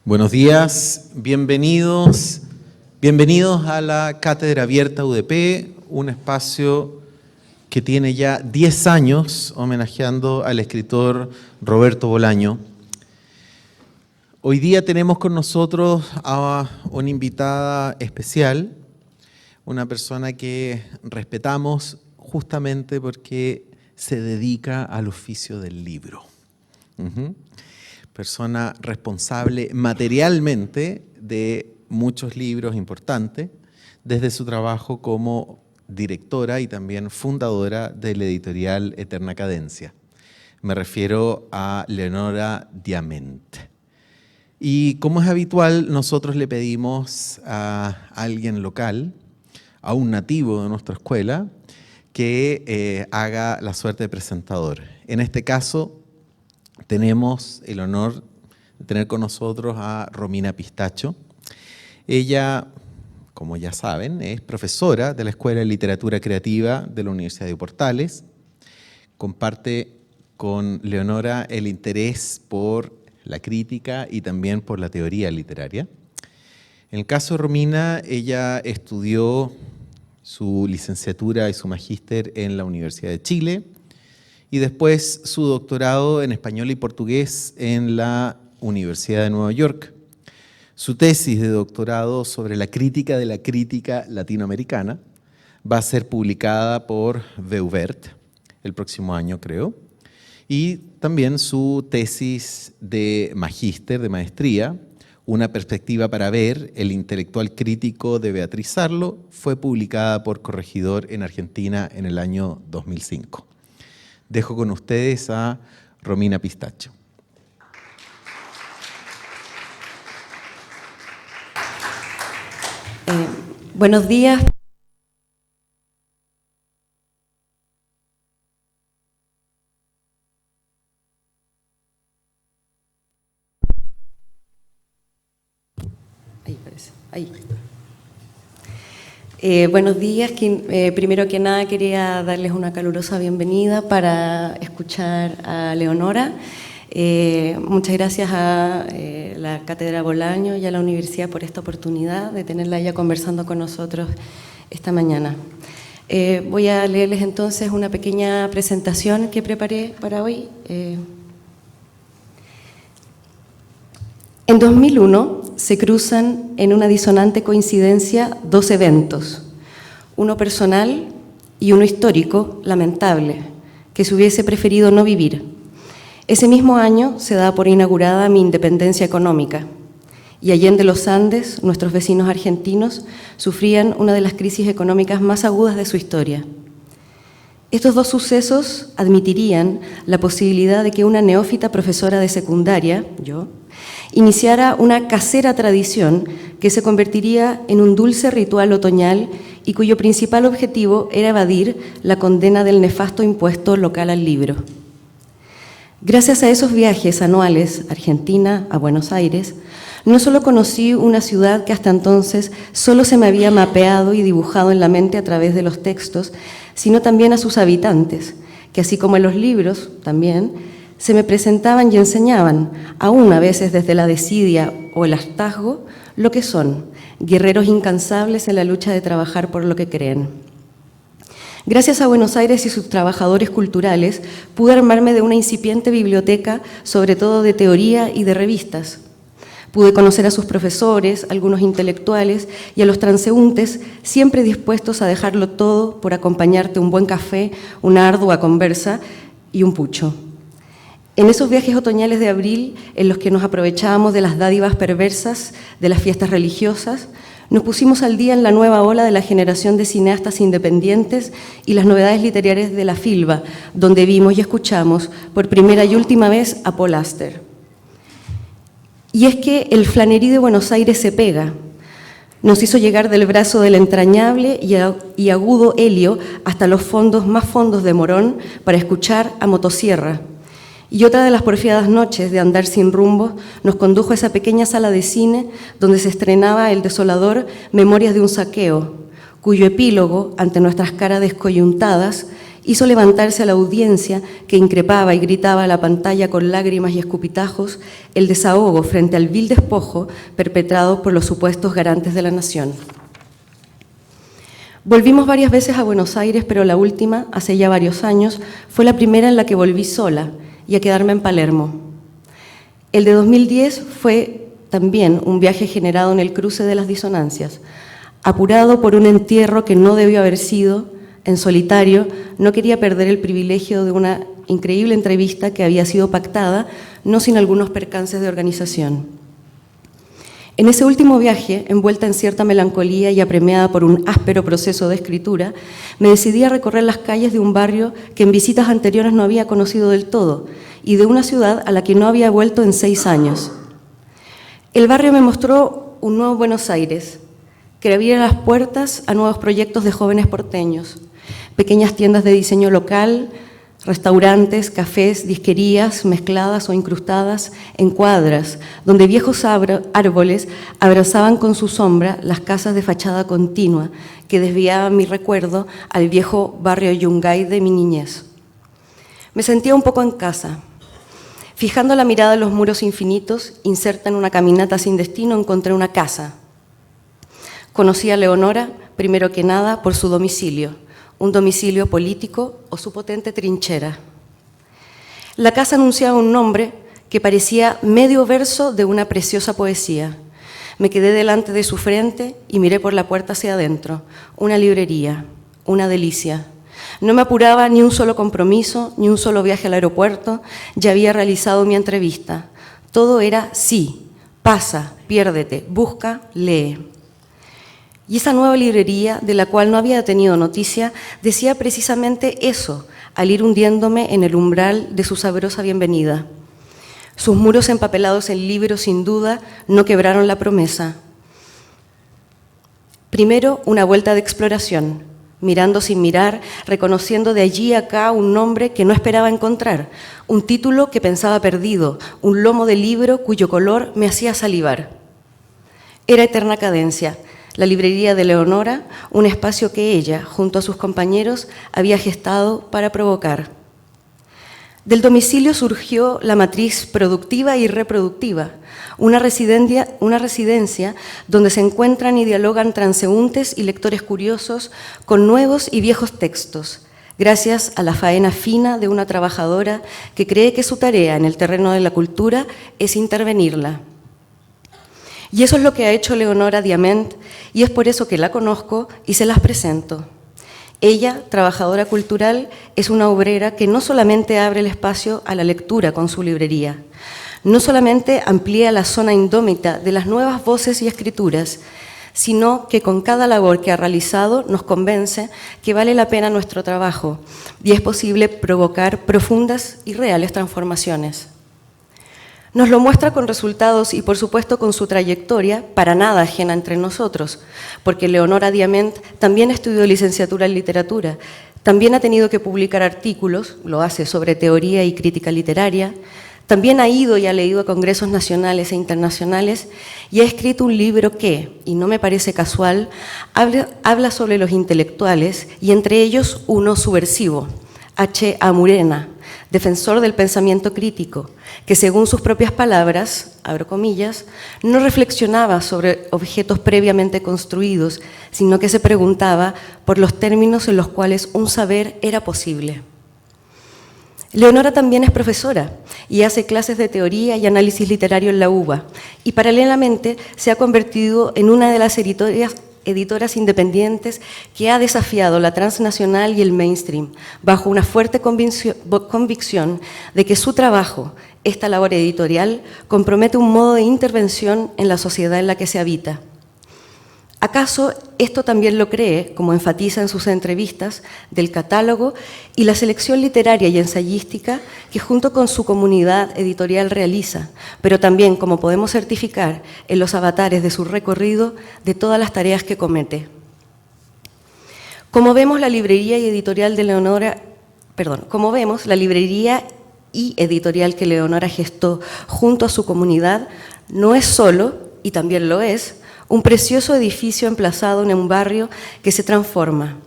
Buenos días, bienvenidos a la Cátedra Abierta UDP, un espacio que tiene ya 10 años homenajeando al escritor Roberto Bolaño. Hoy día tenemos con nosotros a una invitada especial, una persona que respetamos justamente porque se dedica al oficio del libro. Persona responsable materialmente de muchos libros importantes, desde su trabajo como directora y también fundadora de la editorial Eterna Cadencia. Me refiero a Leonora Diamant. Y como es habitual, nosotros le pedimos a alguien local, a un nativo de nuestra escuela, que haga la suerte de presentador. En este caso, tenemos el honor de tener con nosotros a Romina Pistacho. Ella, como ya saben, es profesora de la Escuela de Literatura Creativa de la Universidad de Portales. Comparte con Leonora el interés por la crítica y también por la teoría literaria. En el caso de Romina, ella estudió su licenciatura y su magíster en la Universidad de Chile, y después su doctorado en español y portugués en la Universidad de Nueva York. Su tesis de doctorado sobre la crítica de la crítica latinoamericana va a ser publicada por Veuvert el próximo año, creo. Y también su tesis de magíster, de maestría, Una perspectiva para ver, el intelectual crítico de Beatriz Arlo, fue publicada por Corregidor en Argentina en el año 2005. Dejo con ustedes a Romina Pistacho. Buenos días. Ahí parece. Ahí. Buenos días. Primero que nada quería darles una calurosa bienvenida para escuchar a Leonora. Muchas gracias a la Cátedra Bolaño y a la Universidad por esta oportunidad de tenerla ya conversando con nosotros esta mañana. Voy a leerles entonces una pequeña presentación que preparé para hoy. En 2001 se cruzan en una disonante coincidencia dos eventos, uno personal y uno histórico, lamentable, que se hubiese preferido no vivir. Ese mismo año se da por inaugurada mi independencia económica y allende los Andes, nuestros vecinos argentinos sufrían una de las crisis económicas más agudas de su historia. Estos dos sucesos admitirían la posibilidad de que una neófita profesora de secundaria, yo, iniciara una casera tradición que se convertiría en un dulce ritual otoñal y cuyo principal objetivo era evadir la condena del nefasto impuesto local al libro. Gracias a esos viajes anuales, Argentina a Buenos Aires, no solo conocí una ciudad que hasta entonces solo se me había mapeado y dibujado en la mente a través de los textos, sino también a sus habitantes, que así como en los libros también, se me presentaban y enseñaban, aún a veces desde la desidia o el hartazgo, lo que son, guerreros incansables en la lucha de trabajar por lo que creen. Gracias a Buenos Aires y sus trabajadores culturales, pude armarme de una incipiente biblioteca, sobre todo de teoría y de revistas. Pude conocer a sus profesores, algunos intelectuales y a los transeúntes, siempre dispuestos a dejarlo todo por acompañarte un buen café, una ardua conversa y un pucho. En esos viajes otoñales de abril, en los que nos aprovechábamos de las dádivas perversas de las fiestas religiosas, nos pusimos al día en la nueva ola de la generación de cineastas independientes y las novedades literarias de la Filba, donde vimos y escuchamos por primera y última vez a Paul Auster. Y es que el flanerí de Buenos Aires se pega. Nos hizo llegar del brazo del entrañable y agudo Helio hasta los fondos más fondos de Morón para escuchar a Motosierra. Y otra de las porfiadas noches de andar sin rumbo nos condujo a esa pequeña sala de cine donde se estrenaba el desolador Memorias de un saqueo, cuyo epílogo, ante nuestras caras descoyuntadas, hizo levantarse a la audiencia que increpaba y gritaba a la pantalla con lágrimas y escupitajos el desahogo frente al vil despojo perpetrado por los supuestos garantes de la nación. Volvimos varias veces a Buenos Aires, pero la última, hace ya varios años, fue la primera en la que volví sola y a quedarme en Palermo. El de 2010 fue también un viaje generado en el cruce de las disonancias, apurado por un entierro que no debió haber sido, en solitario. No quería perder el privilegio de una increíble entrevista que había sido pactada, no sin algunos percances de organización. En ese último viaje, envuelta en cierta melancolía y apremiada por un áspero proceso de escritura, me decidí a recorrer las calles de un barrio que en visitas anteriores no había conocido del todo y de una ciudad a la que no había vuelto en 6 años. El barrio me mostró un nuevo Buenos Aires, que abría las puertas a nuevos proyectos de jóvenes porteños, pequeñas tiendas de diseño local, restaurantes, cafés, disquerías mezcladas o incrustadas en cuadras, donde viejos árboles abrazaban con su sombra las casas de fachada continua que desviaban mi recuerdo al viejo barrio Yungay de mi niñez. Me sentía un poco en casa. Fijando la mirada en los muros infinitos, inserta en una caminata sin destino, encontré una casa. Conocí a Leonora, primero que nada, por su domicilio, un domicilio político o su potente trinchera. La casa anunciaba un nombre que parecía medio verso de una preciosa poesía. Me quedé delante de su frente y miré por la puerta hacia adentro. Una librería, una delicia. No me apuraba ni un solo compromiso, ni un solo viaje al aeropuerto. Ya había realizado mi entrevista. Todo era sí, pasa, piérdete, busca, lee. Y esa nueva librería, de la cual no había tenido noticia, decía precisamente eso, al ir hundiéndome en el umbral de su sabrosa bienvenida. Sus muros empapelados en libros, sin duda, no quebraron la promesa. Primero, una vuelta de exploración, mirando sin mirar, reconociendo de allí a acá un nombre que no esperaba encontrar, un título que pensaba perdido, un lomo de libro cuyo color me hacía salivar. Era Eterna Cadencia, la librería de Leonora, un espacio que ella, junto a sus compañeros, había gestado para provocar. Del domicilio surgió la matriz productiva y reproductiva, una residencia donde se encuentran y dialogan transeúntes y lectores curiosos con nuevos y viejos textos, gracias a la faena fina de una trabajadora que cree que su tarea en el terreno de la cultura es intervenirla. Y eso es lo que ha hecho Leonora Diament, y es por eso que la conozco y se las presento. Ella, trabajadora cultural, es una obrera que no solamente abre el espacio a la lectura con su librería, no solamente amplía la zona indómita de las nuevas voces y escrituras, sino que con cada labor que ha realizado nos convence que vale la pena nuestro trabajo y es posible provocar profundas y reales transformaciones. Nos lo muestra con resultados y, por supuesto, con su trayectoria, para nada ajena entre nosotros, porque Leonora Diament también estudió licenciatura en literatura, también ha tenido que publicar artículos, lo hace sobre teoría y crítica literaria, también ha ido y ha leído a congresos nacionales e internacionales y ha escrito un libro que, y no me parece casual, habla sobre los intelectuales y entre ellos uno subversivo, H. A. Murena, defensor del pensamiento crítico, que según sus propias palabras, abro comillas, no reflexionaba sobre objetos previamente construidos, sino que se preguntaba por los términos en los cuales un saber era posible. Leonora también es profesora y hace clases de teoría y análisis literario en la UBA y paralelamente se ha convertido en una de las editoras independientes que ha desafiado la transnacional y el mainstream bajo una fuerte convicción de que su trabajo, esta labor editorial, compromete un modo de intervención en la sociedad en la que se habita. ¿Acaso esto también lo cree, como enfatiza en sus entrevistas, del catálogo y la selección literaria y ensayística que junto con su comunidad editorial realiza, pero también, como podemos certificar, en los avatares de su recorrido, de todas las tareas que comete? Como vemos, la librería y editorial que Leonora gestó junto a su comunidad no es solo, y también lo es, un precioso edificio emplazado en un barrio que se transforma.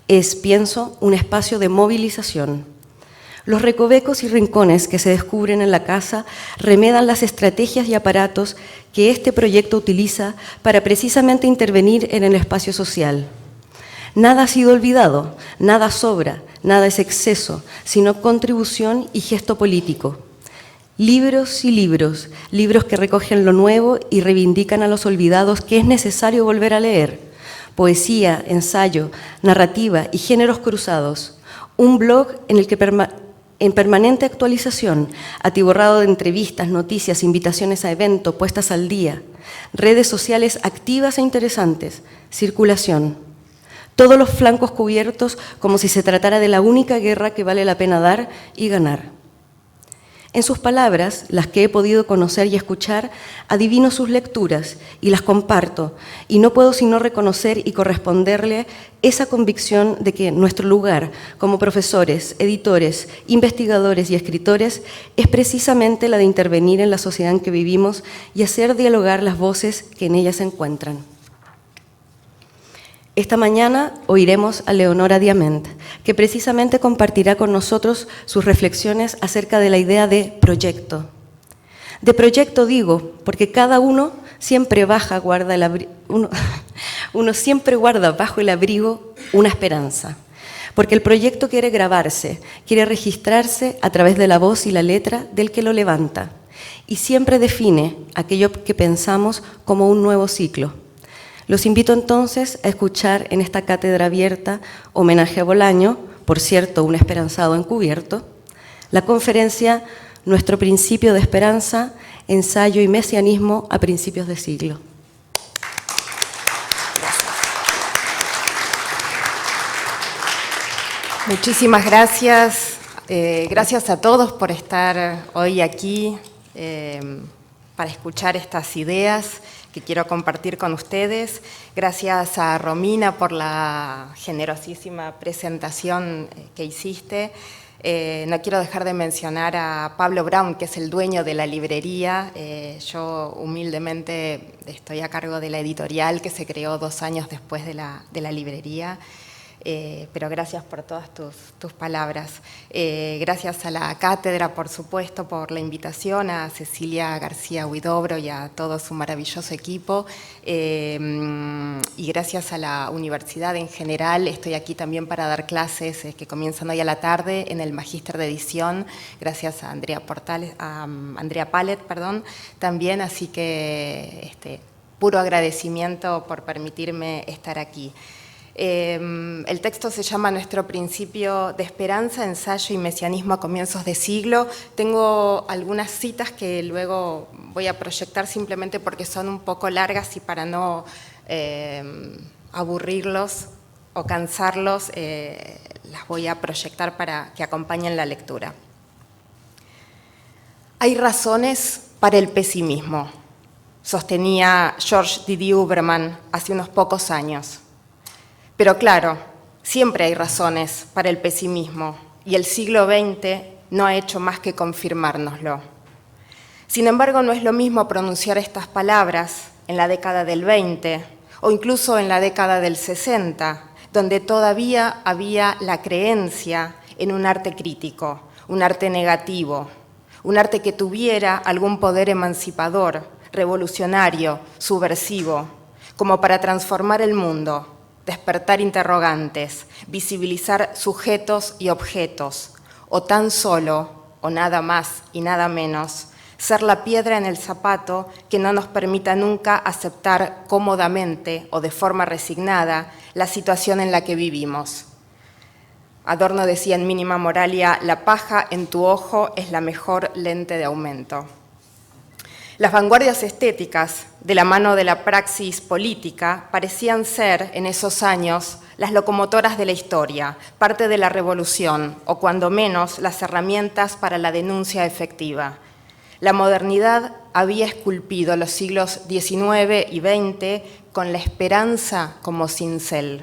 Es, pienso, un espacio de movilización. Los recovecos y rincones que se descubren en la casa remedan las estrategias y aparatos que este proyecto utiliza para precisamente intervenir en el espacio social. Nada ha sido olvidado, nada sobra, nada es exceso, sino contribución y gesto político. Libros y libros, libros que recogen lo nuevo y reivindican a los olvidados que es necesario volver a leer. Poesía, ensayo, narrativa y géneros cruzados. Un blog en el que en permanente actualización, atiborrado de entrevistas, noticias, invitaciones a eventos, puestas al día, redes sociales activas e interesantes, circulación. Todos los flancos cubiertos como si se tratara de la única guerra que vale la pena dar y ganar. En sus palabras, las que he podido conocer y escuchar, adivino sus lecturas y las comparto, y no puedo sino reconocer y corresponderle esa convicción de que nuestro lugar como profesores, editores, investigadores y escritores es precisamente la de intervenir en la sociedad en que vivimos y hacer dialogar las voces que en ella se encuentran. Esta mañana oiremos a Leonora Diament, que precisamente compartirá con nosotros sus reflexiones acerca de la idea de proyecto. De proyecto digo, porque cada uno siempre uno siempre guarda bajo el abrigo una esperanza. Porque el proyecto quiere grabarse, quiere registrarse a través de la voz y la letra del que lo levanta. Y siempre define aquello que pensamos como un nuevo ciclo. Los invito entonces a escuchar en esta cátedra abierta, homenaje a Bolaño, por cierto, un esperanzado encubierto, la conferencia Nuestro principio de esperanza, ensayo y mesianismo a principios de siglo. Muchísimas gracias. Gracias a todos por estar hoy aquí para escuchar estas ideas que quiero compartir con ustedes. Gracias a Romina por la generosísima presentación que hiciste. No quiero dejar de mencionar a Pablo Brown, que es el dueño de la librería. Yo humildemente estoy a cargo de la editorial que se creó 2 años después de la librería. Pero gracias por todas tus palabras. Gracias a la cátedra, por supuesto, por la invitación, a Cecilia García Huidobro y a todo su maravilloso equipo. Y gracias a la universidad en general. Estoy aquí también para dar clases que comienzan hoy a la tarde en el Magíster de Edición. Gracias a Andrea Palet, también. Así que puro agradecimiento por permitirme estar aquí. El texto se llama Nuestro principio de esperanza, ensayo y mesianismo a comienzos de siglo. Tengo algunas citas que luego voy a proyectar simplemente porque son un poco largas y para no aburrirlos o cansarlos, las voy a proyectar para que acompañen la lectura. Hay razones para el pesimismo, sostenía George D.D. Huberman hace unos pocos años. Pero claro, siempre hay razones para el pesimismo y el siglo XX no ha hecho más que confirmárnoslo. Sin embargo, no es lo mismo pronunciar estas palabras en la década del 20 o incluso en la década del 60, donde todavía había la creencia en un arte crítico, un arte negativo, un arte que tuviera algún poder emancipador, revolucionario, subversivo, como para transformar el mundo, despertar interrogantes, visibilizar sujetos y objetos, o tan solo, o nada más y nada menos, ser la piedra en el zapato que no nos permita nunca aceptar cómodamente o de forma resignada la situación en la que vivimos. Adorno decía en Mínima Moralia, la paja en tu ojo es la mejor lente de aumento. Las vanguardias estéticas, de la mano de la praxis política, parecían ser, en esos años, las locomotoras de la historia, parte de la revolución, o cuando menos, las herramientas para la denuncia efectiva. La modernidad había esculpido los siglos XIX y XX con la esperanza como cincel.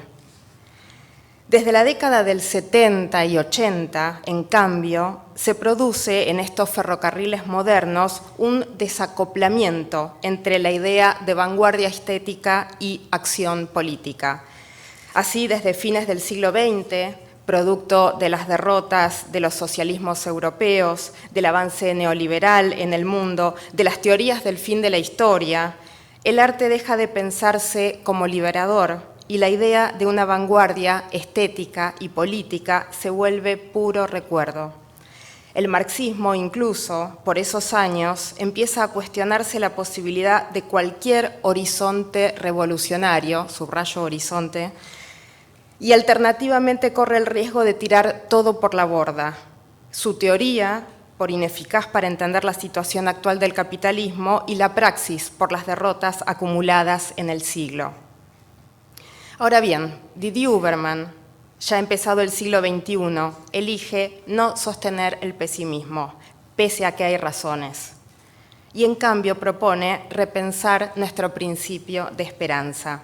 Desde la década del 70 y 80, en cambio, se produce en estos ferrocarriles modernos un desacoplamiento entre la idea de vanguardia estética y acción política. Así, desde fines del siglo XX, producto de las derrotas de los socialismos europeos, del avance neoliberal en el mundo, de las teorías del fin de la historia, el arte deja de pensarse como liberador y la idea de una vanguardia estética y política se vuelve puro recuerdo. El marxismo, incluso, por esos años, empieza a cuestionarse la posibilidad de cualquier horizonte revolucionario, subrayo horizonte, y alternativamente corre el riesgo de tirar todo por la borda. Su teoría, por ineficaz para entender la situación actual del capitalismo, y la praxis, por las derrotas acumuladas en el siglo. Ahora bien, Didier Huberman, ya empezado el siglo XXI, elige no sostener el pesimismo, pese a que hay razones. Y en cambio propone repensar nuestro principio de esperanza.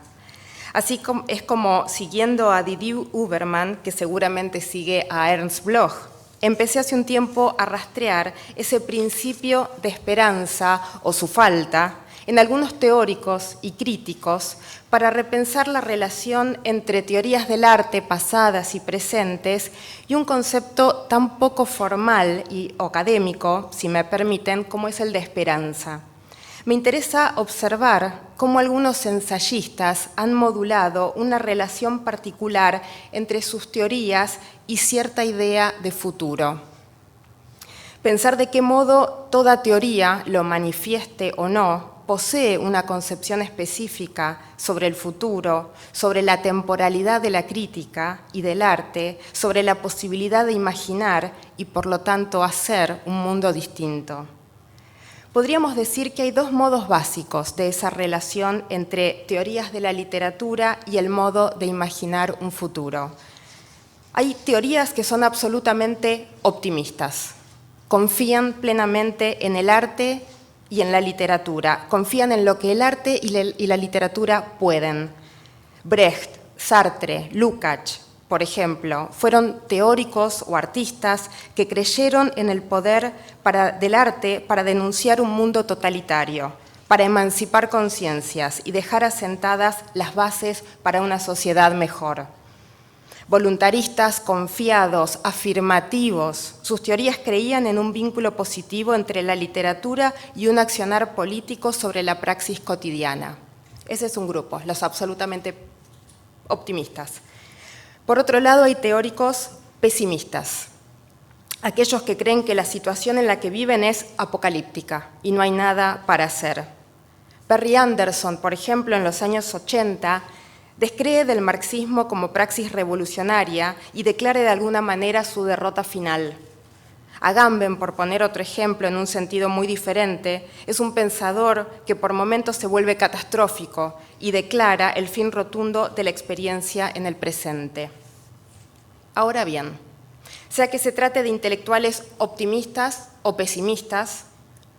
Así es como, siguiendo a Didier Huberman, que seguramente sigue a Ernst Bloch, empecé hace un tiempo a rastrear ese principio de esperanza o su falta en algunos teóricos y críticos para repensar la relación entre teorías del arte pasadas y presentes y un concepto tan poco formal y académico, si me permiten, como es el de esperanza. Me interesa observar cómo algunos ensayistas han modulado una relación particular entre sus teorías y cierta idea de futuro. Pensar de qué modo toda teoría, lo manifieste o no, posee una concepción específica sobre el futuro, sobre la temporalidad de la crítica y del arte, sobre la posibilidad de imaginar y por lo tanto hacer un mundo distinto. Podríamos decir que hay dos modos básicos de esa relación entre teorías de la literatura y el modo de imaginar un futuro. Hay teorías que son absolutamente optimistas, confían plenamente en el arte y en la literatura, confían en lo que el arte y la literatura pueden. Brecht, Sartre, Lukács, por ejemplo, fueron teóricos o artistas que creyeron en el poder del arte para denunciar un mundo totalitario, para emancipar conciencias y dejar asentadas las bases para una sociedad mejor. Voluntaristas, confiados, afirmativos, sus teorías creían en un vínculo positivo entre la literatura y un accionar político sobre la praxis cotidiana. Ese es un grupo, los absolutamente optimistas. Por otro lado, hay teóricos pesimistas, aquellos que creen que la situación en la que viven es apocalíptica y no hay nada para hacer. Perry Anderson, por ejemplo, en los años 80, descree del marxismo como praxis revolucionaria y declara de alguna manera su derrota final. Agamben, por poner otro ejemplo en un sentido muy diferente, es un pensador que por momentos se vuelve catastrófico y declara el fin rotundo de la experiencia en el presente. Ahora bien, sea que se trate de intelectuales optimistas o pesimistas,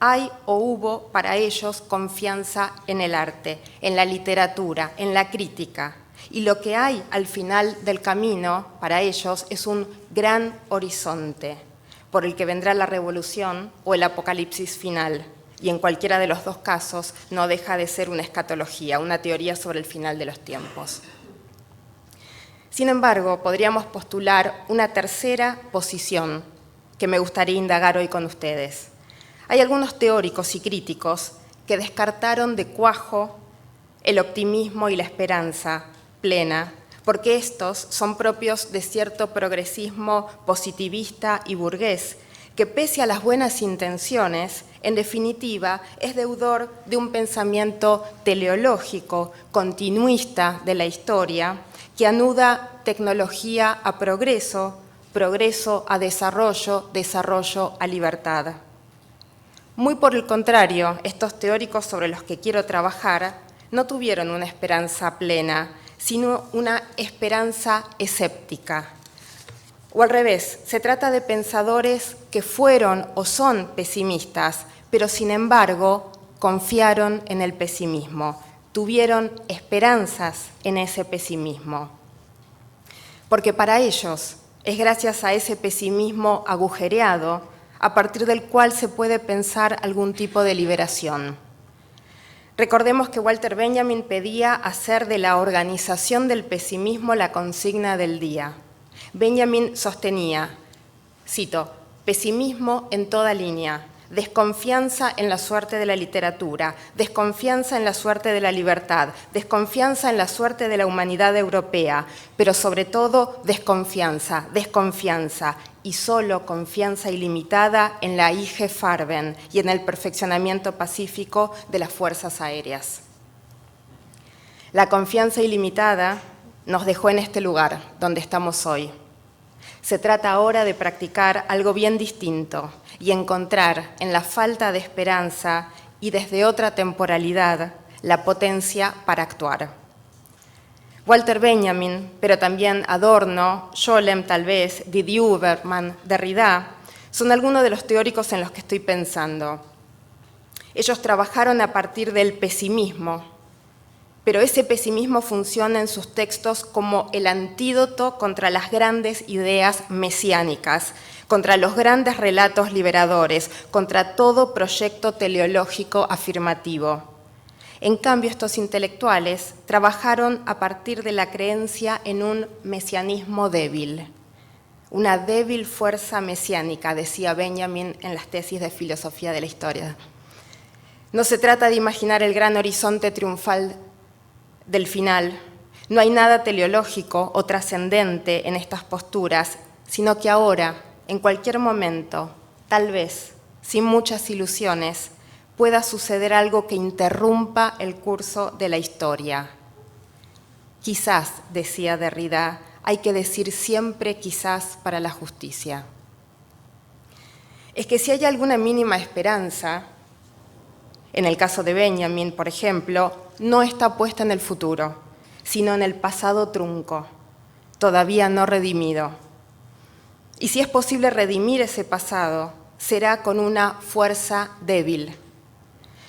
hay o hubo para ellos confianza en el arte, en la literatura, en la crítica. Y lo que hay al final del camino para ellos es un gran horizonte por el que vendrá la revolución o el apocalipsis final. Y en cualquiera de los dos casos no deja de ser una escatología, una teoría sobre el final de los tiempos. Sin embargo, podríamos postular una tercera posición que me gustaría indagar hoy con ustedes. Hay algunos teóricos y críticos que descartaron de cuajo el optimismo y la esperanza plena, porque estos son propios de cierto progresismo positivista y burgués, que pese a las buenas intenciones, en definitiva, es deudor de un pensamiento teleológico, continuista de la historia, que anuda tecnología a progreso, progreso a desarrollo, desarrollo a libertad. Muy por el contrario, estos teóricos sobre los que quiero trabajar no tuvieron una esperanza plena, sino una esperanza escéptica. O al revés, se trata de pensadores que fueron o son pesimistas, pero sin embargo confiaron en el pesimismo, tuvieron esperanzas en ese pesimismo. Porque para ellos es gracias a ese pesimismo agujereado a partir del cual se puede pensar algún tipo de liberación. Recordemos que Walter Benjamin pedía hacer de la organización del pesimismo la consigna del día. Benjamin sostenía, cito, pesimismo en toda línea, desconfianza en la suerte de la literatura, desconfianza en la suerte de la libertad, desconfianza en la suerte de la humanidad europea, pero sobre todo desconfianza, desconfianza y solo confianza ilimitada en la IG Farben y en el perfeccionamiento pacífico de las fuerzas aéreas. La confianza ilimitada nos dejó en este lugar donde estamos hoy. Se trata ahora de practicar algo bien distinto y encontrar en la falta de esperanza y desde otra temporalidad la potencia para actuar. Walter Benjamin, pero también Adorno, Scholem tal vez, Didier Huberman, Derrida, son algunos de los teóricos en los que estoy pensando. Ellos trabajaron a partir del pesimismo, pero ese pesimismo funciona en sus textos como el antídoto contra las grandes ideas mesiánicas, contra los grandes relatos liberadores, contra todo proyecto teleológico afirmativo. En cambio, estos intelectuales trabajaron a partir de la creencia en un mesianismo débil, una débil fuerza mesiánica, decía Benjamin en las tesis de filosofía de la historia. No se trata de imaginar el gran horizonte triunfal del final. No hay nada teleológico o trascendente en estas posturas, sino que ahora, en cualquier momento, tal vez, sin muchas ilusiones, pueda suceder algo que interrumpa el curso de la historia. Quizás, decía Derrida, hay que decir siempre quizás para la justicia. Es que si hay alguna mínima esperanza, en el caso de Benjamin, por ejemplo, no está puesta en el futuro, sino en el pasado trunco, todavía no redimido. Y si es posible redimir ese pasado, será con una fuerza débil.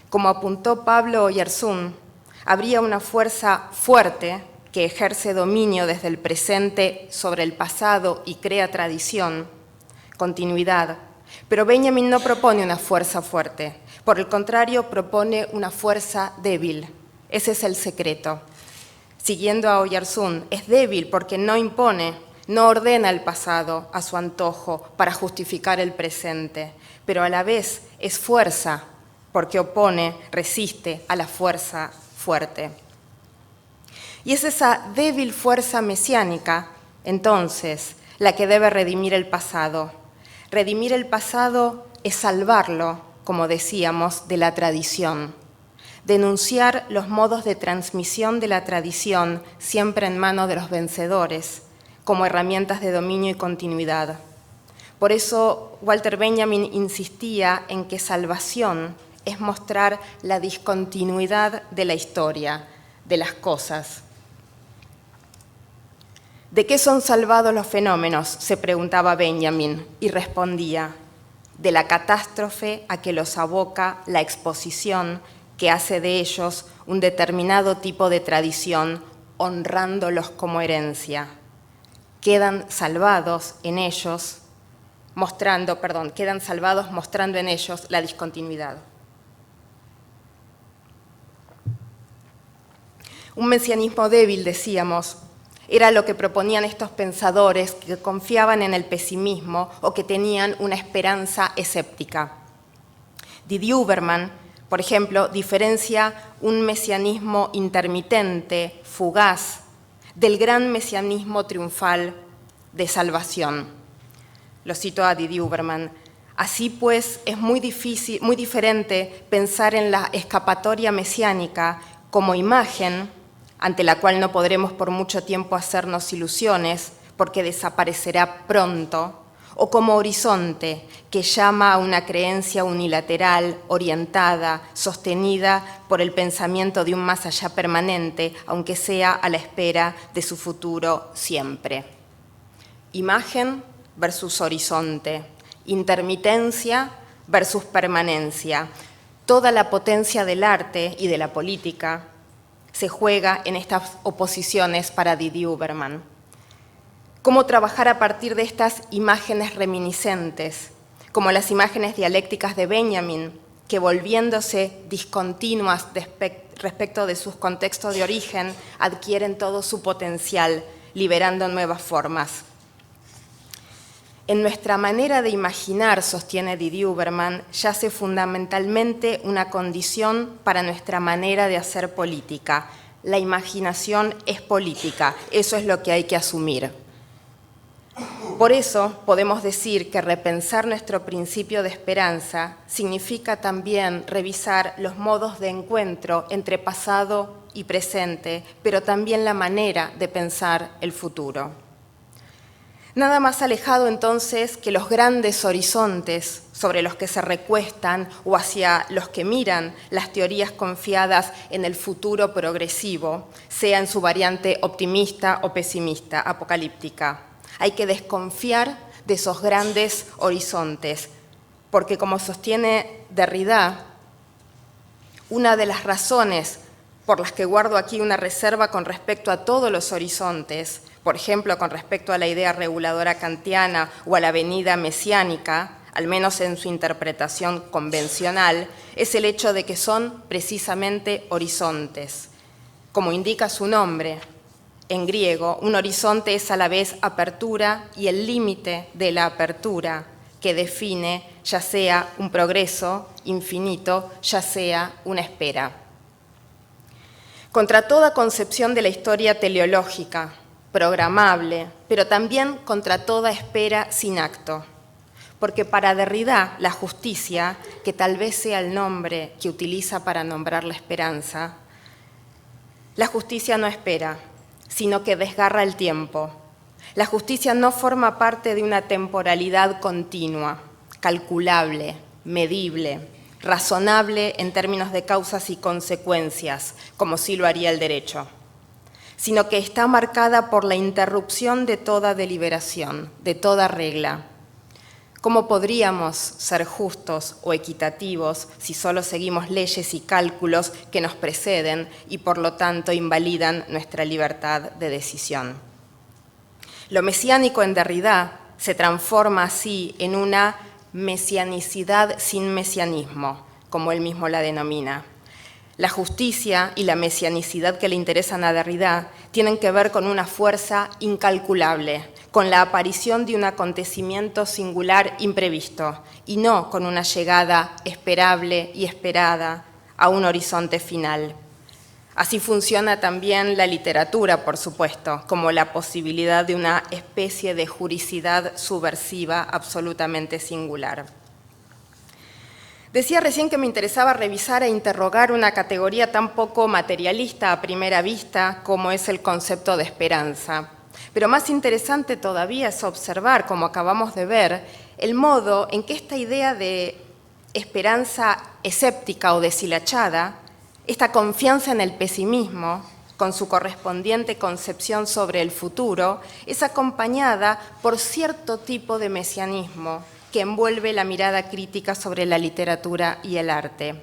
Como apuntó Pablo Oyarzún, habría una fuerza fuerte que ejerce dominio desde el presente sobre el pasado y crea tradición, continuidad. Pero Benjamin no propone una fuerza fuerte, por el contrario, propone una fuerza débil. Ese es el secreto. Siguiendo a Oyarzún, es débil porque no impone, no ordena el pasado a su antojo para justificar el presente, pero a la vez es fuerza porque opone, resiste a la fuerza fuerte. Y es esa débil fuerza mesiánica, entonces, la que debe redimir el pasado. Redimir el pasado es salvarlo, como decíamos, de la tradición. Denunciar los modos de transmisión de la tradición siempre en manos de los vencedores, como herramientas de dominio y continuidad. Por eso Walter Benjamin insistía en que salvación es mostrar la discontinuidad de la historia, de las cosas. ¿De qué son salvados los fenómenos?, se preguntaba Benjamin, y respondía, de la catástrofe a que los aboca la exposición que hace de ellos un determinado tipo de tradición, honrándolos como herencia. Quedan salvados en ellos, mostrando en ellos la discontinuidad. Un mesianismo débil, decíamos, era lo que proponían estos pensadores que confiaban en el pesimismo o que tenían una esperanza escéptica. Didier Huberman, por ejemplo, diferencia un mesianismo intermitente, fugaz, del gran mesianismo triunfal de salvación. Lo cito a Didier Huberman. Así pues, es muy diferente pensar en la escapatoria mesiánica como imagen, ante la cual no podremos por mucho tiempo hacernos ilusiones, porque desaparecerá pronto, o como horizonte que llama a una creencia unilateral, orientada, sostenida por el pensamiento de un más allá permanente, aunque sea a la espera de su futuro siempre. Imagen versus horizonte, intermitencia versus permanencia. Toda la potencia del arte y de la política se juega en estas oposiciones para Didier Huberman. Cómo trabajar a partir de estas imágenes reminiscentes, como las imágenes dialécticas de Benjamin, que volviéndose discontinuas respecto de sus contextos de origen, adquieren todo su potencial, liberando nuevas formas. En nuestra manera de imaginar, sostiene Didier Huberman, yace fundamentalmente una condición para nuestra manera de hacer política. La imaginación es política, eso es lo que hay que asumir. Por eso podemos decir que repensar nuestro principio de esperanza significa también revisar los modos de encuentro entre pasado y presente, pero también la manera de pensar el futuro. Nada más alejado entonces que los grandes horizontes sobre los que se recuestan o hacia los que miran las teorías confiadas en el futuro progresivo, sea en su variante optimista o pesimista, apocalíptica. Hay que desconfiar de esos grandes horizontes, porque como sostiene Derrida, una de las razones por las que guardo aquí una reserva con respecto a todos los horizontes, por ejemplo, con respecto a la idea reguladora kantiana o a la venida mesiánica, al menos en su interpretación convencional, es el hecho de que son precisamente horizontes. Como indica su nombre, en griego, un horizonte es a la vez apertura y el límite de la apertura que define ya sea un progreso infinito, ya sea una espera. Contra toda concepción de la historia teleológica, programable, pero también contra toda espera sin acto. Porque para Derrida, la justicia, que tal vez sea el nombre que utiliza para nombrar la esperanza, la justicia no espera, sino que desgarra el tiempo. La justicia no forma parte de una temporalidad continua, calculable, medible, razonable en términos de causas y consecuencias, como sí lo haría el derecho, sino que está marcada por la interrupción de toda deliberación, de toda regla. ¿Cómo podríamos ser justos o equitativos si solo seguimos leyes y cálculos que nos preceden y por lo tanto invalidan nuestra libertad de decisión? Lo mesiánico en Derrida se transforma así en una mesianicidad sin mesianismo, como él mismo la denomina. La justicia y la mesianicidad que le interesan a Derrida tienen que ver con una fuerza incalculable, con la aparición de un acontecimiento singular imprevisto, y no con una llegada esperable y esperada a un horizonte final. Así funciona también la literatura, por supuesto, como la posibilidad de una especie de juricidad subversiva absolutamente singular. Decía recién que me interesaba revisar e interrogar una categoría tan poco materialista a primera vista como es el concepto de esperanza. Pero más interesante todavía es observar, como acabamos de ver, el modo en que esta idea de esperanza escéptica o deshilachada, esta confianza en el pesimismo, con su correspondiente concepción sobre el futuro, es acompañada por cierto tipo de mesianismo que envuelve la mirada crítica sobre la literatura y el arte.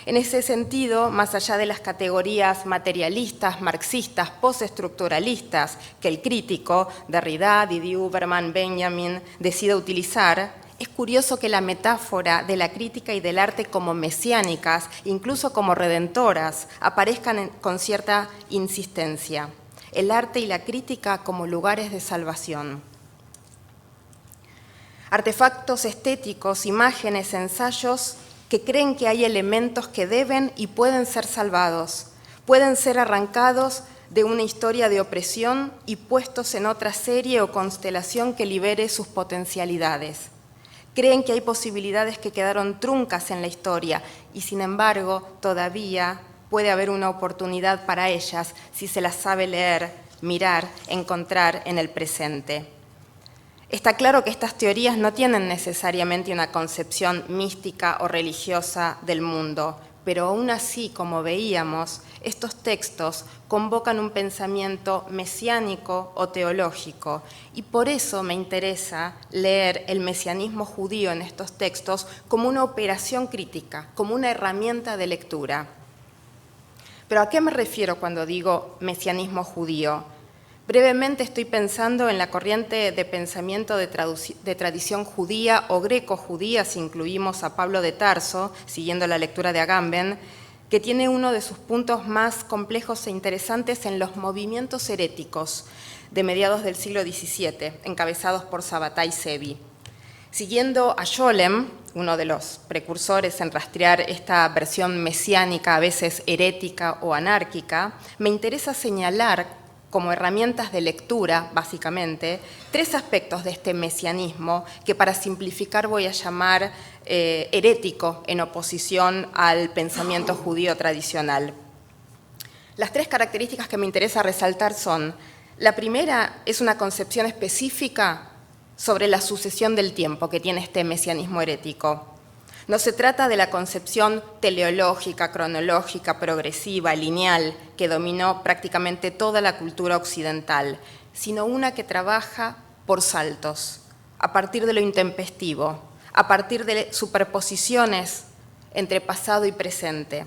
En ese sentido, más allá de las categorías materialistas, marxistas, postestructuralistas que el crítico, Derrida, Didier Huberman, Benjamin, decide utilizar, es curioso que la metáfora de la crítica y del arte como mesiánicas, incluso como redentoras, aparezcan con cierta insistencia. El arte y la crítica como lugares de salvación. Artefactos estéticos, imágenes, ensayos que creen que hay elementos que deben y pueden ser salvados, pueden ser arrancados de una historia de opresión y puestos en otra serie o constelación que libere sus potencialidades. Creen que hay posibilidades que quedaron truncas en la historia y, sin embargo, todavía puede haber una oportunidad para ellas si se las sabe leer, mirar, encontrar en el presente. Está claro que estas teorías no tienen necesariamente una concepción mística o religiosa del mundo, pero aún así, como veíamos, estos textos convocan un pensamiento mesiánico o teológico, y por eso me interesa leer el mesianismo judío en estos textos como una operación crítica, como una herramienta de lectura. ¿Pero a qué me refiero cuando digo mesianismo judío? Brevemente estoy pensando en la corriente de pensamiento de tradición judía o greco-judía, si incluimos a Pablo de Tarso, siguiendo la lectura de Agamben, que tiene uno de sus puntos más complejos e interesantes en los movimientos heréticos de mediados del siglo XVII, encabezados por Sabbatai Zevi. Siguiendo a Scholem, uno de los precursores en rastrear esta versión mesiánica, a veces herética o anárquica, me interesa señalar como herramientas de lectura, básicamente, 3 aspectos de este mesianismo que para simplificar voy a llamar herético en oposición al pensamiento judío tradicional. Las 3 características que me interesa resaltar son: la primera es una concepción específica sobre la sucesión del tiempo que tiene este mesianismo herético. No se trata de la concepción teleológica, cronológica, progresiva, lineal, que dominó prácticamente toda la cultura occidental, sino una que trabaja por saltos, a partir de lo intempestivo, a partir de superposiciones entre pasado y presente.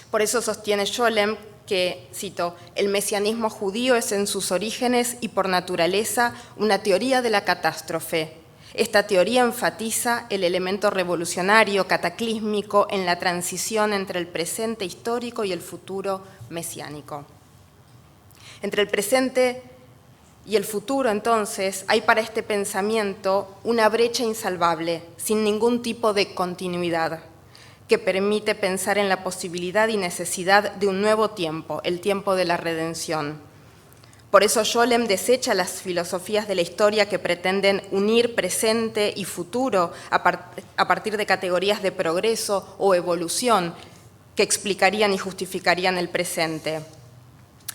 Por eso sostiene Scholem que, cito, el mesianismo judío es en sus orígenes y por naturaleza una teoría de la catástrofe. Esta teoría enfatiza el elemento revolucionario, cataclísmico en la transición entre el presente histórico y el futuro mesiánico. Entre el presente y el futuro, entonces, hay para este pensamiento una brecha insalvable, sin ningún tipo de continuidad, que permite pensar en la posibilidad y necesidad de un nuevo tiempo, el tiempo de la redención. Por eso Scholem desecha las filosofías de la historia que pretenden unir presente y futuro a partir de categorías de progreso o evolución que explicarían y justificarían el presente.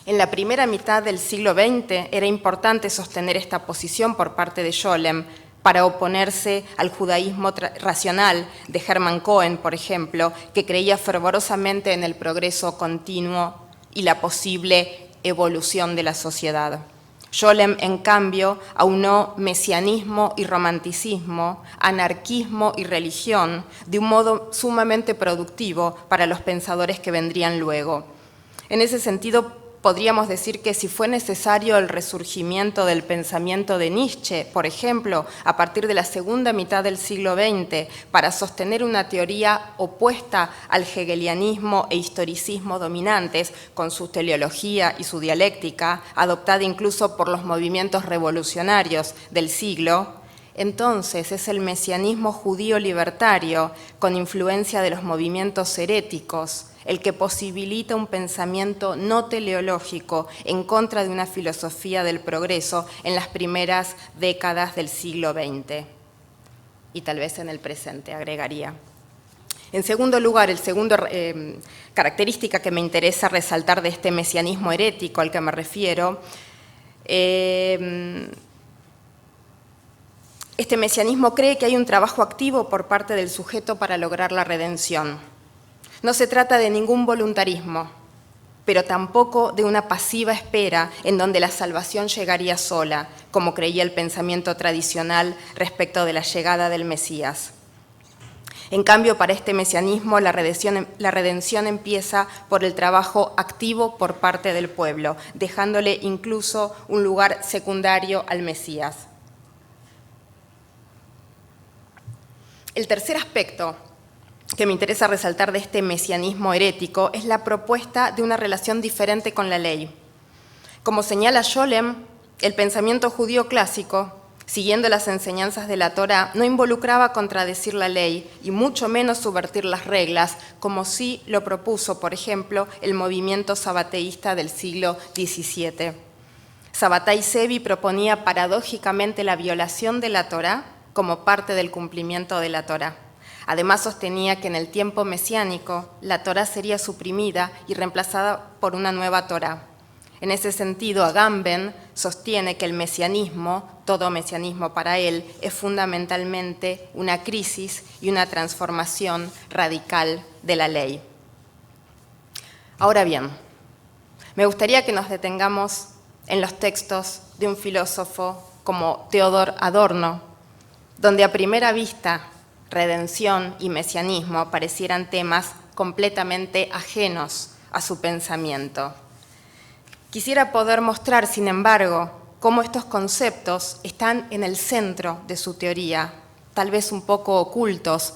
En la primera mitad del siglo XX era importante sostener esta posición por parte de Scholem para oponerse al judaísmo racional de Hermann Cohen, por ejemplo, que creía fervorosamente en el progreso continuo y la posible evolución de la sociedad. Scholem, en cambio, aunó mesianismo y romanticismo, anarquismo y religión de un modo sumamente productivo para los pensadores que vendrían luego. En ese sentido, podríamos decir que si fue necesario el resurgimiento del pensamiento de Nietzsche, por ejemplo, a partir de la segunda mitad del siglo XX, para sostener una teoría opuesta al hegelianismo e historicismo dominantes, con su teleología y su dialéctica, adoptada incluso por los movimientos revolucionarios del siglo, entonces es el mesianismo judío libertario, con influencia de los movimientos heréticos, el que posibilita un pensamiento no teleológico en contra de una filosofía del progreso en las primeras décadas del siglo XX y tal vez en el presente, agregaría. En segundo lugar, el segundo característica que me interesa resaltar de este mesianismo herético al que me refiero, este mesianismo cree que hay un trabajo activo por parte del sujeto para lograr la redención. No se trata de ningún voluntarismo, pero tampoco de una pasiva espera en donde la salvación llegaría sola, como creía el pensamiento tradicional respecto de la llegada del Mesías. En cambio, para este mesianismo, la redención empieza por el trabajo activo por parte del pueblo, dejándole incluso un lugar secundario al Mesías. El tercer aspecto que me interesa resaltar de este mesianismo herético es la propuesta de una relación diferente con la ley. Como señala Scholem, el pensamiento judío clásico, siguiendo las enseñanzas de la Torá, no involucraba contradecir la ley y mucho menos subvertir las reglas, como sí lo propuso, por ejemplo, el movimiento sabateísta del siglo XVII. Sabbatai Zevi proponía paradójicamente la violación de la Torá como parte del cumplimiento de la Torá. Además, sostenía que en el tiempo mesiánico la Torá sería suprimida y reemplazada por una nueva Torá. En ese sentido, Agamben sostiene que el mesianismo, todo mesianismo para él, es fundamentalmente una crisis y una transformación radical de la ley. Ahora bien, me gustaría que nos detengamos en los textos de un filósofo como Theodor Adorno, donde a primera vista redención y mesianismo parecieran temas completamente ajenos a su pensamiento. Quisiera poder mostrar, sin embargo, cómo estos conceptos están en el centro de su teoría, tal vez un poco ocultos,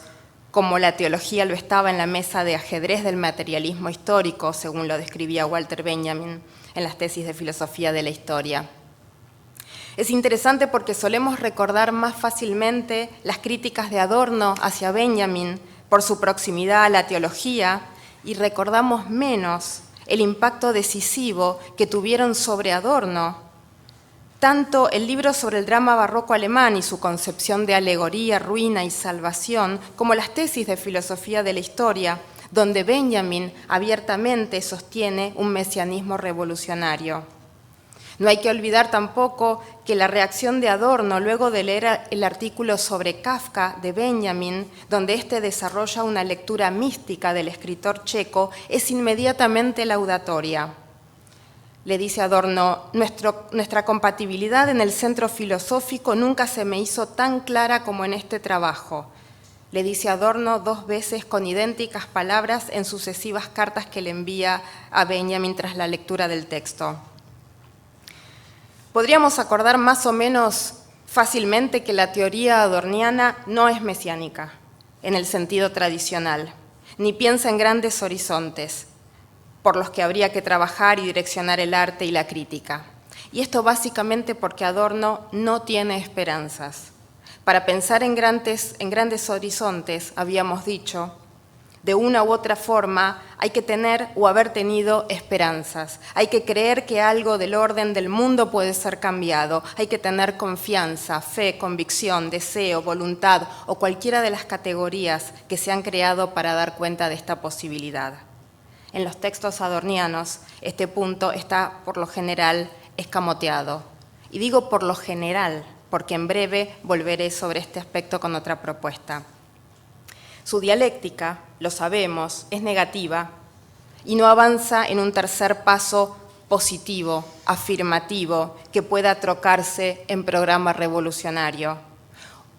como la teología lo estaba en la mesa de ajedrez del materialismo histórico, según lo describía Walter Benjamin en las tesis de filosofía de la historia. Es interesante porque solemos recordar más fácilmente las críticas de Adorno hacia Benjamin por su proximidad a la teología y recordamos menos el impacto decisivo que tuvieron sobre Adorno tanto el libro sobre el drama barroco alemán y su concepción de alegoría, ruina y salvación, como las tesis de filosofía de la historia, donde Benjamin abiertamente sostiene un mesianismo revolucionario. No hay que olvidar tampoco que la reacción de Adorno luego de leer el artículo sobre Kafka de Benjamin, donde éste desarrolla una lectura mística del escritor checo, es inmediatamente laudatoria. Le dice Adorno, nuestra compatibilidad en el centro filosófico nunca se me hizo tan clara como en este trabajo. Le dice Adorno 2 veces con idénticas palabras en sucesivas cartas que le envía a Benjamin tras la lectura del texto. Podríamos acordar más o menos fácilmente que la teoría adorniana no es mesiánica, en el sentido tradicional, ni piensa en grandes horizontes, por los que habría que trabajar y direccionar el arte y la crítica. Y esto básicamente porque Adorno no tiene esperanzas. Para pensar en grandes horizontes, habíamos dicho, de una u otra forma hay que tener o haber tenido esperanzas. Hay que creer que algo del orden del mundo puede ser cambiado. Hay que tener confianza, fe, convicción, deseo, voluntad o cualquiera de las categorías que se han creado para dar cuenta de esta posibilidad. En los textos adornianos, este punto está, por lo general, escamoteado. Y digo por lo general, porque en breve volveré sobre este aspecto con otra propuesta. Su dialéctica, lo sabemos, es negativa y no avanza en un tercer paso positivo, afirmativo, que pueda trocarse en programa revolucionario.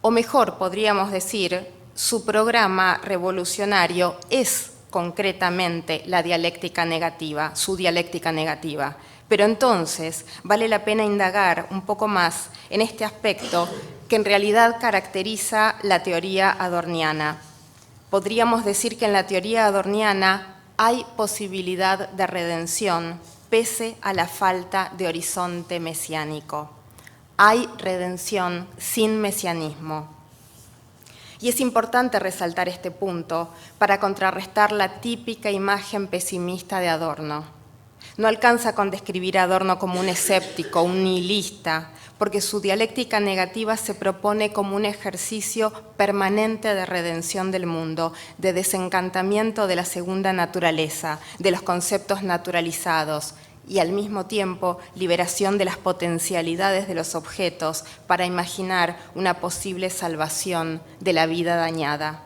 O mejor, podríamos decir, su programa revolucionario es concretamente la dialéctica negativa, su dialéctica negativa. Pero entonces vale la pena indagar un poco más en este aspecto que en realidad caracteriza la teoría adorniana. Podríamos decir que en la teoría adorniana hay posibilidad de redención pese a la falta de horizonte mesiánico. Hay redención sin mesianismo. Y es importante resaltar este punto para contrarrestar la típica imagen pesimista de Adorno. No alcanza con describir a Adorno como un escéptico, un nihilista, porque su dialéctica negativa se propone como un ejercicio permanente de redención del mundo, de desencantamiento de la segunda naturaleza, de los conceptos naturalizados, y al mismo tiempo liberación de las potencialidades de los objetos para imaginar una posible salvación de la vida dañada.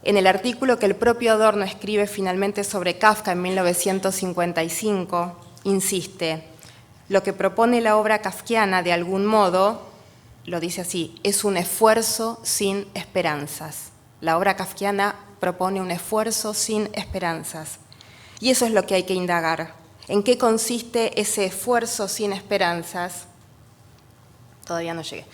En el artículo que el propio Adorno escribe finalmente sobre Kafka en 1955, insiste, lo que propone la obra kafkiana de algún modo, lo dice así, es un esfuerzo sin esperanzas. La obra kafkiana propone un esfuerzo sin esperanzas. Y eso es lo que hay que indagar. ¿En qué consiste ese esfuerzo sin esperanzas? Todavía no llegué.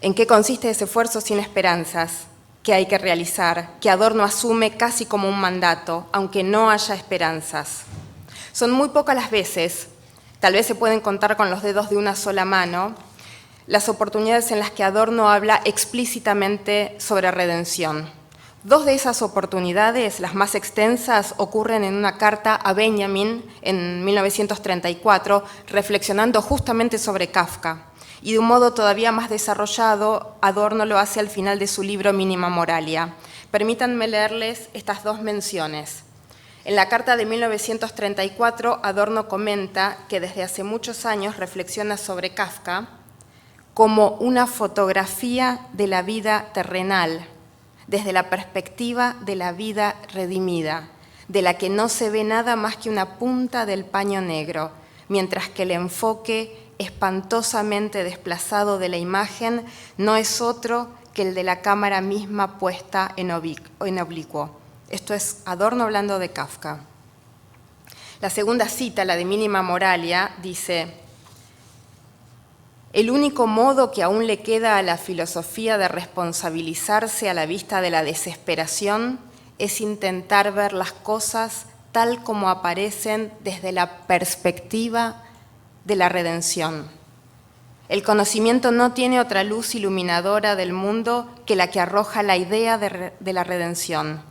¿En qué consiste ese esfuerzo sin esperanzas que hay que realizar, que Adorno asume casi como un mandato, aunque no haya esperanzas? Son muy pocas las veces, tal vez se pueden contar con los dedos de una sola mano, las oportunidades en las que Adorno habla explícitamente sobre redención. 2 de esas oportunidades, las más extensas, ocurren en una carta a Benjamin en 1934, reflexionando justamente sobre Kafka. Y de un modo todavía más desarrollado, Adorno lo hace al final de su libro Minima Moralia. Permítanme leerles estas 2 menciones. En la carta de 1934, Adorno comenta que desde hace muchos años reflexiona sobre Kafka como una fotografía de la vida terrenal, desde la perspectiva de la vida redimida, de la que no se ve nada más que una punta del paño negro, mientras que el enfoque espantosamente desplazado de la imagen no es otro que el de la cámara misma puesta en oblicuo. Esto es Adorno hablando de Kafka. La segunda cita, la de Mínima Moralia, dice: el único modo que aún le queda a la filosofía de responsabilizarse a la vista de la desesperación es intentar ver las cosas tal como aparecen desde la perspectiva de la redención. El conocimiento no tiene otra luz iluminadora del mundo que la que arroja la idea de la redención.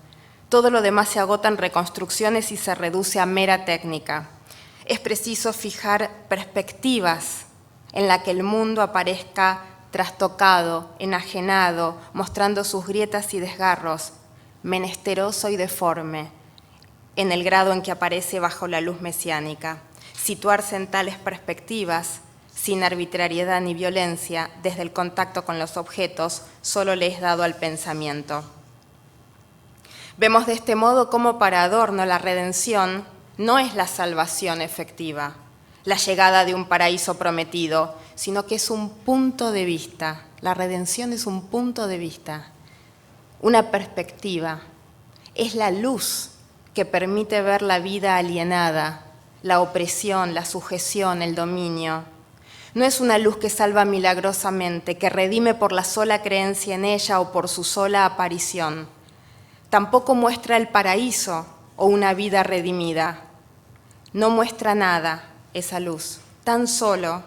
Todo lo demás se agota en reconstrucciones y se reduce a mera técnica. Es preciso fijar perspectivas en la que el mundo aparezca trastocado, enajenado, mostrando sus grietas y desgarros, menesteroso y deforme, en el grado en que aparece bajo la luz mesiánica. Situarse en tales perspectivas, sin arbitrariedad ni violencia, desde el contacto con los objetos, solo le es dado al pensamiento. Vemos de este modo cómo para Adorno la redención no es la salvación efectiva, la llegada de un paraíso prometido, sino que es un punto de vista. La redención es un punto de vista, una perspectiva. Es la luz que permite ver la vida alienada, la opresión, la sujeción, el dominio. No es una luz que salva milagrosamente, que redime por la sola creencia en ella o por su sola aparición. Tampoco muestra el paraíso o una vida redimida. No muestra nada esa luz, tan solo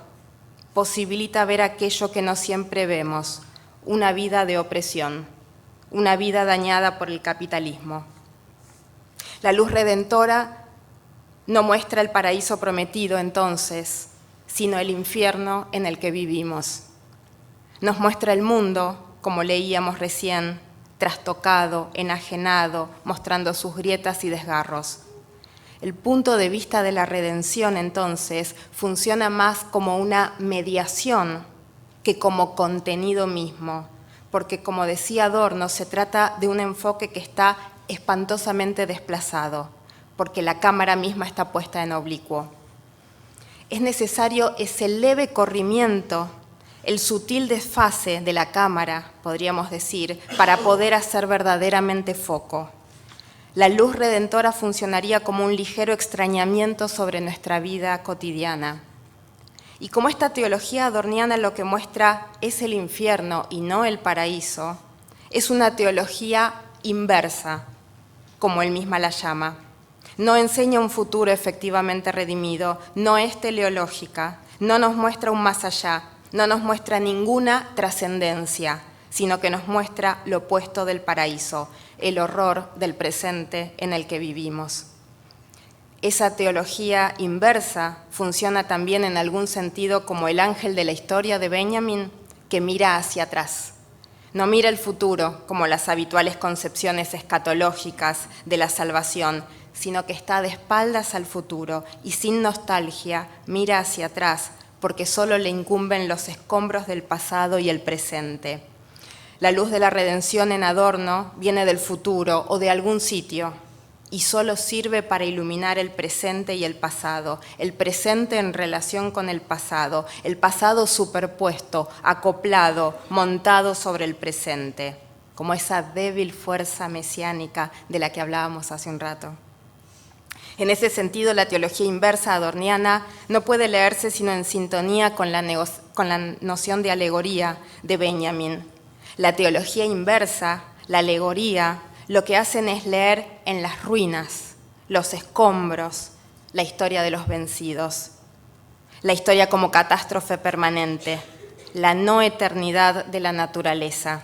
posibilita ver aquello que no siempre vemos, una vida de opresión, una vida dañada por el capitalismo. La luz redentora no muestra el paraíso prometido entonces, sino el infierno en el que vivimos. Nos muestra el mundo, como leíamos recién, trastocado, enajenado, mostrando sus grietas y desgarros. El punto de vista de la redención, entonces, funciona más como una mediación que como contenido mismo, porque, como decía Adorno, se trata de un enfoque que está espantosamente desplazado, porque la cámara misma está puesta en oblicuo. Es necesario ese leve corrimiento, el sutil desfase de la cámara, podríamos decir, para poder hacer verdaderamente foco. La luz redentora funcionaría como un ligero extrañamiento sobre nuestra vida cotidiana. Y como esta teología adorniana lo que muestra es el infierno y no el paraíso, es una teología inversa, como él misma la llama. No enseña un futuro efectivamente redimido, no es teleológica, no nos muestra un más allá, no nos muestra ninguna trascendencia, sino que nos muestra lo opuesto del paraíso, el horror del presente en el que vivimos. Esa teología inversa funciona también en algún sentido como el ángel de la historia de Benjamin, que mira hacia atrás. No mira el futuro como las habituales concepciones escatológicas de la salvación, sino que está de espaldas al futuro y sin nostalgia mira hacia atrás, porque solo le incumben los escombros del pasado y el presente. La luz de la redención en Adorno viene del futuro o de algún sitio y solo sirve para iluminar el presente y el presente en relación con el pasado superpuesto, acoplado, montado sobre el presente, como esa débil fuerza mesiánica de la que hablábamos hace un rato. En ese sentido, la teología inversa adorniana no puede leerse sino en sintonía con la noción de alegoría de Benjamin. La teología inversa, la alegoría, lo que hacen es leer en las ruinas, los escombros, la historia de los vencidos, la historia como catástrofe permanente, la no eternidad de la naturaleza.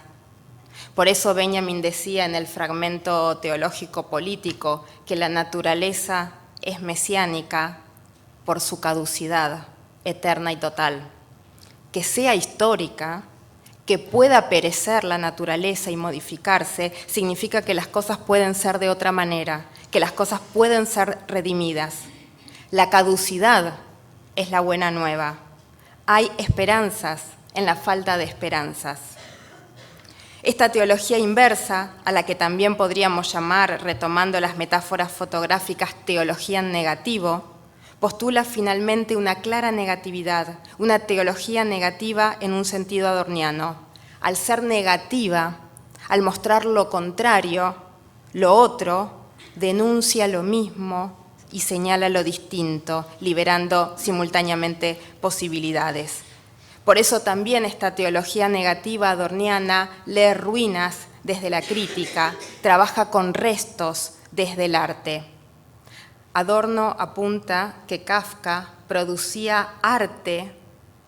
Por eso Benjamin decía en el fragmento teológico político que la naturaleza es mesiánica por su caducidad eterna y total. Que sea histórica, que pueda perecer la naturaleza y modificarse, significa que las cosas pueden ser de otra manera, que las cosas pueden ser redimidas. La caducidad es la buena nueva. Hay esperanzas en la falta de esperanzas. Esta teología inversa, a la que también podríamos llamar, retomando las metáforas fotográficas, teología en negativo, postula finalmente una clara negatividad, una teología negativa en un sentido adorniano. Al ser negativa, al mostrar lo contrario, lo otro, denuncia lo mismo, y señala lo distinto, liberando simultáneamente posibilidades. Por eso también esta teología negativa adorniana lee ruinas desde la crítica, trabaja con restos desde el arte. Adorno apunta que Kafka producía arte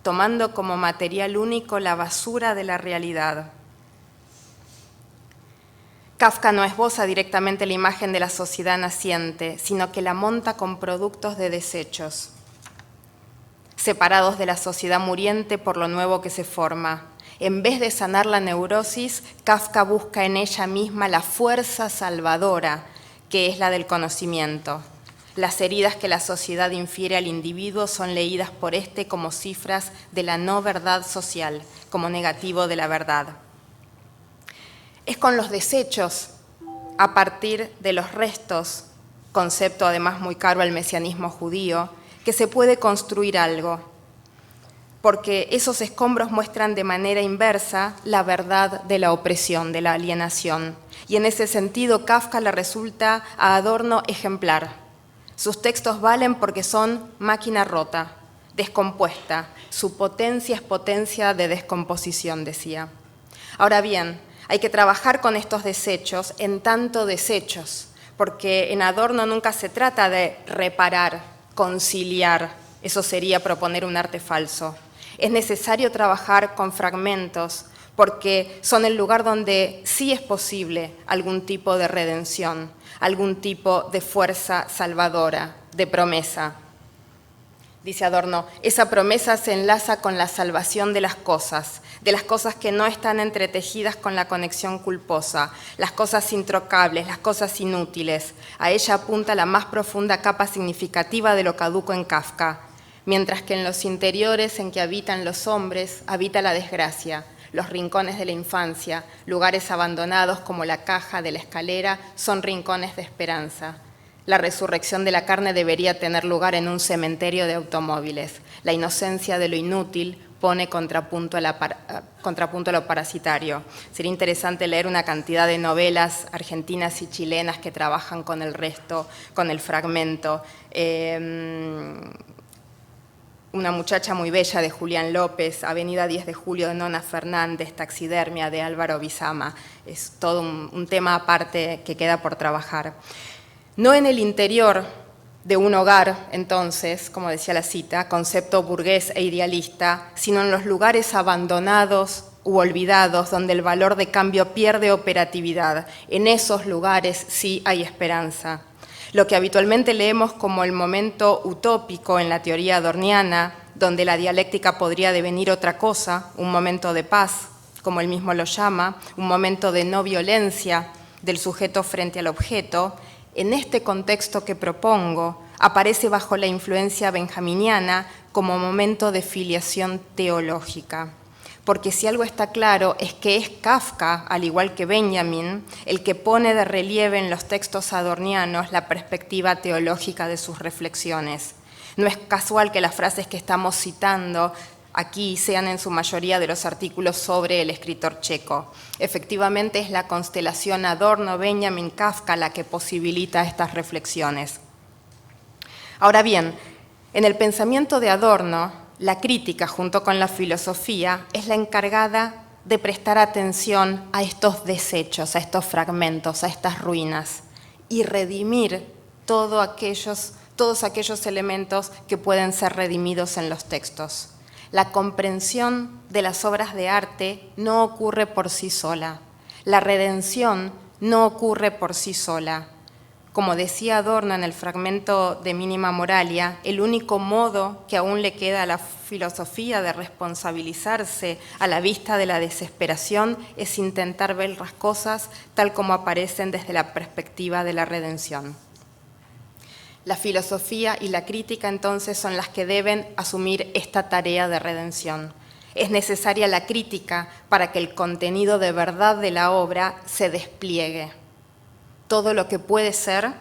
tomando como material único la basura de la realidad. Kafka no esboza directamente la imagen de la sociedad naciente, sino que la monta con productos de desechos, separados de la sociedad muriente por lo nuevo que se forma. En vez de sanar la neurosis, Kafka busca en ella misma la fuerza salvadora, que es la del conocimiento. Las heridas que la sociedad infiere al individuo son leídas por éste como cifras de la no verdad social, como negativo de la verdad. Es con los desechos, a partir de los restos, concepto además muy caro al mesianismo judío, que se puede construir algo, porque esos escombros muestran de manera inversa la verdad de la opresión, de la alienación. Y en ese sentido, Kafka le resulta a Adorno ejemplar. Sus textos valen porque son máquina rota, descompuesta. Su potencia es potencia de descomposición, decía. Ahora bien, hay que trabajar con estos desechos en tanto desechos, porque en Adorno nunca se trata de reparar, conciliar, eso sería proponer un arte falso. Es necesario trabajar con fragmentos, porque son el lugar donde sí es posible algún tipo de redención, algún tipo de fuerza salvadora, de promesa. Dice Adorno, esa promesa se enlaza con la salvación de las cosas que no están entretejidas con la conexión culposa, las cosas introcables, las cosas inútiles. A ella apunta la más profunda capa significativa de lo caduco en Kafka, mientras que en los interiores en que habitan los hombres habita la desgracia, los rincones de la infancia, lugares abandonados como la caja de la escalera, son rincones de esperanza. La resurrección de la carne debería tener lugar en un cementerio de automóviles. La inocencia de lo inútil pone contrapunto a lo parasitario. Sería interesante leer una cantidad de novelas argentinas y chilenas que trabajan con el resto, con el fragmento. Una muchacha muy bella de Julián López, Avenida 10 de Julio de Nona Fernández, Taxidermia de Álvaro Bizama. Es todo un tema aparte que queda por trabajar. No en el interior de un hogar, entonces, como decía la cita, concepto burgués e idealista, sino en los lugares abandonados u olvidados donde el valor de cambio pierde operatividad. En esos lugares sí hay esperanza. Lo que habitualmente leemos como el momento utópico en la teoría adorniana, donde la dialéctica podría devenir otra cosa, un momento de paz, como él mismo lo llama, un momento de no violencia del sujeto frente al objeto, en este contexto que propongo, aparece bajo la influencia benjaminiana como momento de filiación teológica. Porque si algo está claro es que es Kafka, al igual que Benjamin, el que pone de relieve en los textos adornianos la perspectiva teológica de sus reflexiones. No es casual que las frases que estamos citando aquí sean en su mayoría de los artículos sobre el escritor checo. Efectivamente es la constelación Adorno-Benjamin-Kafka la que posibilita estas reflexiones. Ahora bien, en el pensamiento de Adorno, la crítica junto con la filosofía es la encargada de prestar atención a estos desechos, a estos fragmentos, a estas ruinas y redimir todos aquellos elementos que pueden ser redimidos en los textos. La comprensión de las obras de arte no ocurre por sí sola. La redención no ocurre por sí sola. Como decía Adorno en el fragmento de Mínima Moralia, el único modo que aún le queda a la filosofía de responsabilizarse a la vista de la desesperación es intentar ver las cosas tal como aparecen desde la perspectiva de la redención. La filosofía y la crítica entonces son las que deben asumir esta tarea de redención. Es necesaria la crítica para que el contenido de verdad de la obra se despliegue. Todo lo que puede ser,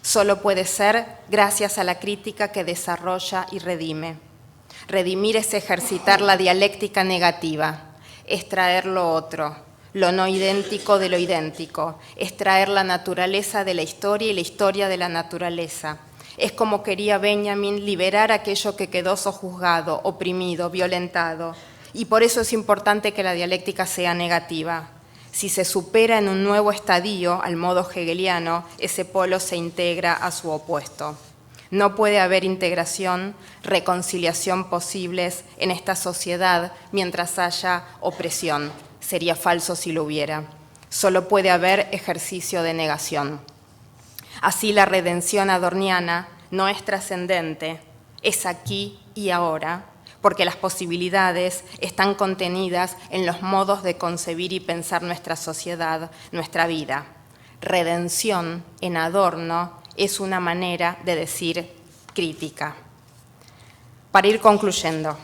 solo puede ser gracias a la crítica que desarrolla y redime. Redimir es ejercitar la dialéctica negativa, extraer lo otro. lo no idéntico de lo idéntico, extraer la naturaleza de la historia y la historia de la naturaleza. Es como quería Benjamin liberar aquello que quedó sojuzgado, oprimido, violentado. Y por eso es importante que la dialéctica sea negativa. Si se supera en un nuevo estadio, al modo hegeliano, ese polo se integra a su opuesto. No puede haber integración, reconciliación posibles en esta sociedad mientras haya opresión. Sería falso si lo hubiera. Solo puede haber ejercicio de negación. Así la redención adorniana no es trascendente, es aquí y ahora, porque las posibilidades están contenidas en los modos de concebir y pensar nuestra sociedad, nuestra vida. Redención en Adorno es una manera de decir crítica. Para ir concluyendo,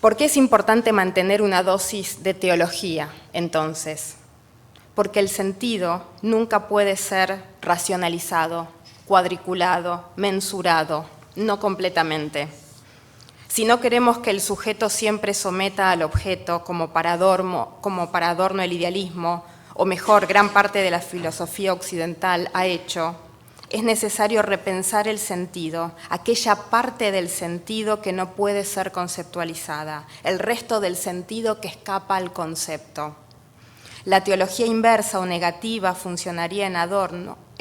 ¿por qué es importante mantener una dosis de teología, entonces? Porque el sentido nunca puede ser racionalizado, cuadriculado, mensurado, no completamente. Si no queremos que el sujeto siempre someta al objeto, como para Adorno el idealismo, o mejor, gran parte de la filosofía occidental ha hecho, es necesario repensar el sentido, aquella parte del sentido que no puede ser conceptualizada, el resto del sentido que escapa al concepto. La teología inversa o negativa funcionaría en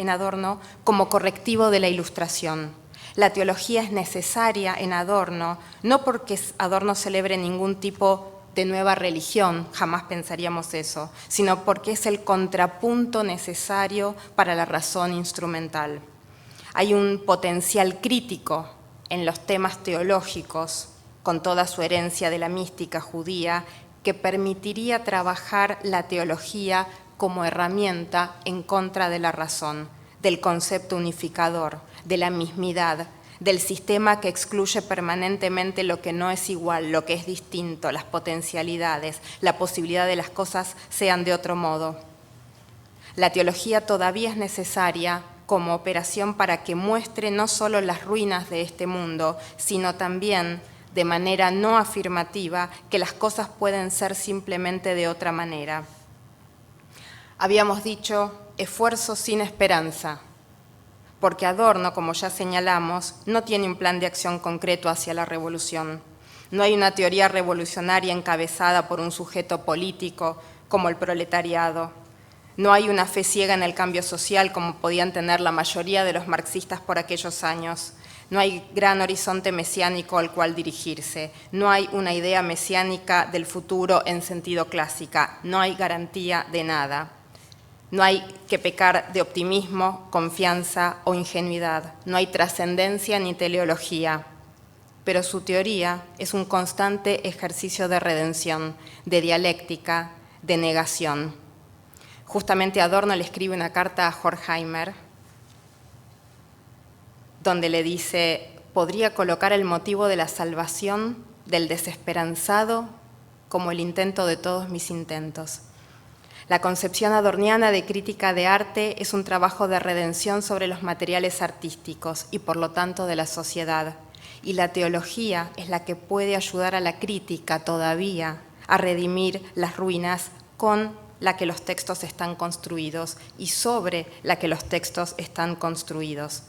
Adorno como correctivo de la ilustración. La teología es necesaria en Adorno, no porque Adorno celebre ningún tipo de nueva religión, jamás pensaríamos eso, sino porque es el contrapunto necesario para la razón instrumental. Hay un potencial crítico en los temas teológicos, con toda su herencia de la mística judía, que permitiría trabajar la teología como herramienta en contra de la razón, del concepto unificador, de la mismidad, del sistema que excluye permanentemente lo que no es igual, lo que es distinto, las potencialidades, la posibilidad de las cosas sean de otro modo. La teología todavía es necesaria como operación para que muestre no solo las ruinas de este mundo, sino también, de manera no afirmativa, que las cosas pueden ser simplemente de otra manera. Habíamos dicho, esfuerzo sin esperanza, porque Adorno, como ya señalamos, no tiene un plan de acción concreto hacia la revolución. No hay una teoría revolucionaria encabezada por un sujeto político como el proletariado. No hay una fe ciega en el cambio social como podían tener la mayoría de los marxistas por aquellos años. No hay gran horizonte mesiánico al cual dirigirse. No hay una idea mesiánica del futuro en sentido clásica. No hay garantía de nada. No hay que pecar de optimismo, confianza o ingenuidad. No hay trascendencia ni teleología. Pero su teoría es un constante ejercicio de redención, de dialéctica, de negación. Justamente Adorno le escribe una carta a Horkheimer, donde le dice, podría colocar el motivo de la salvación del desesperanzado como el intento de todos mis intentos. La concepción adorniana de crítica de arte es un trabajo de redención sobre los materiales artísticos y por lo tanto de la sociedad. Y la teología es la que puede ayudar a la crítica todavía a redimir las ruinas con la que los textos están construidos y sobre la que los textos están construidos.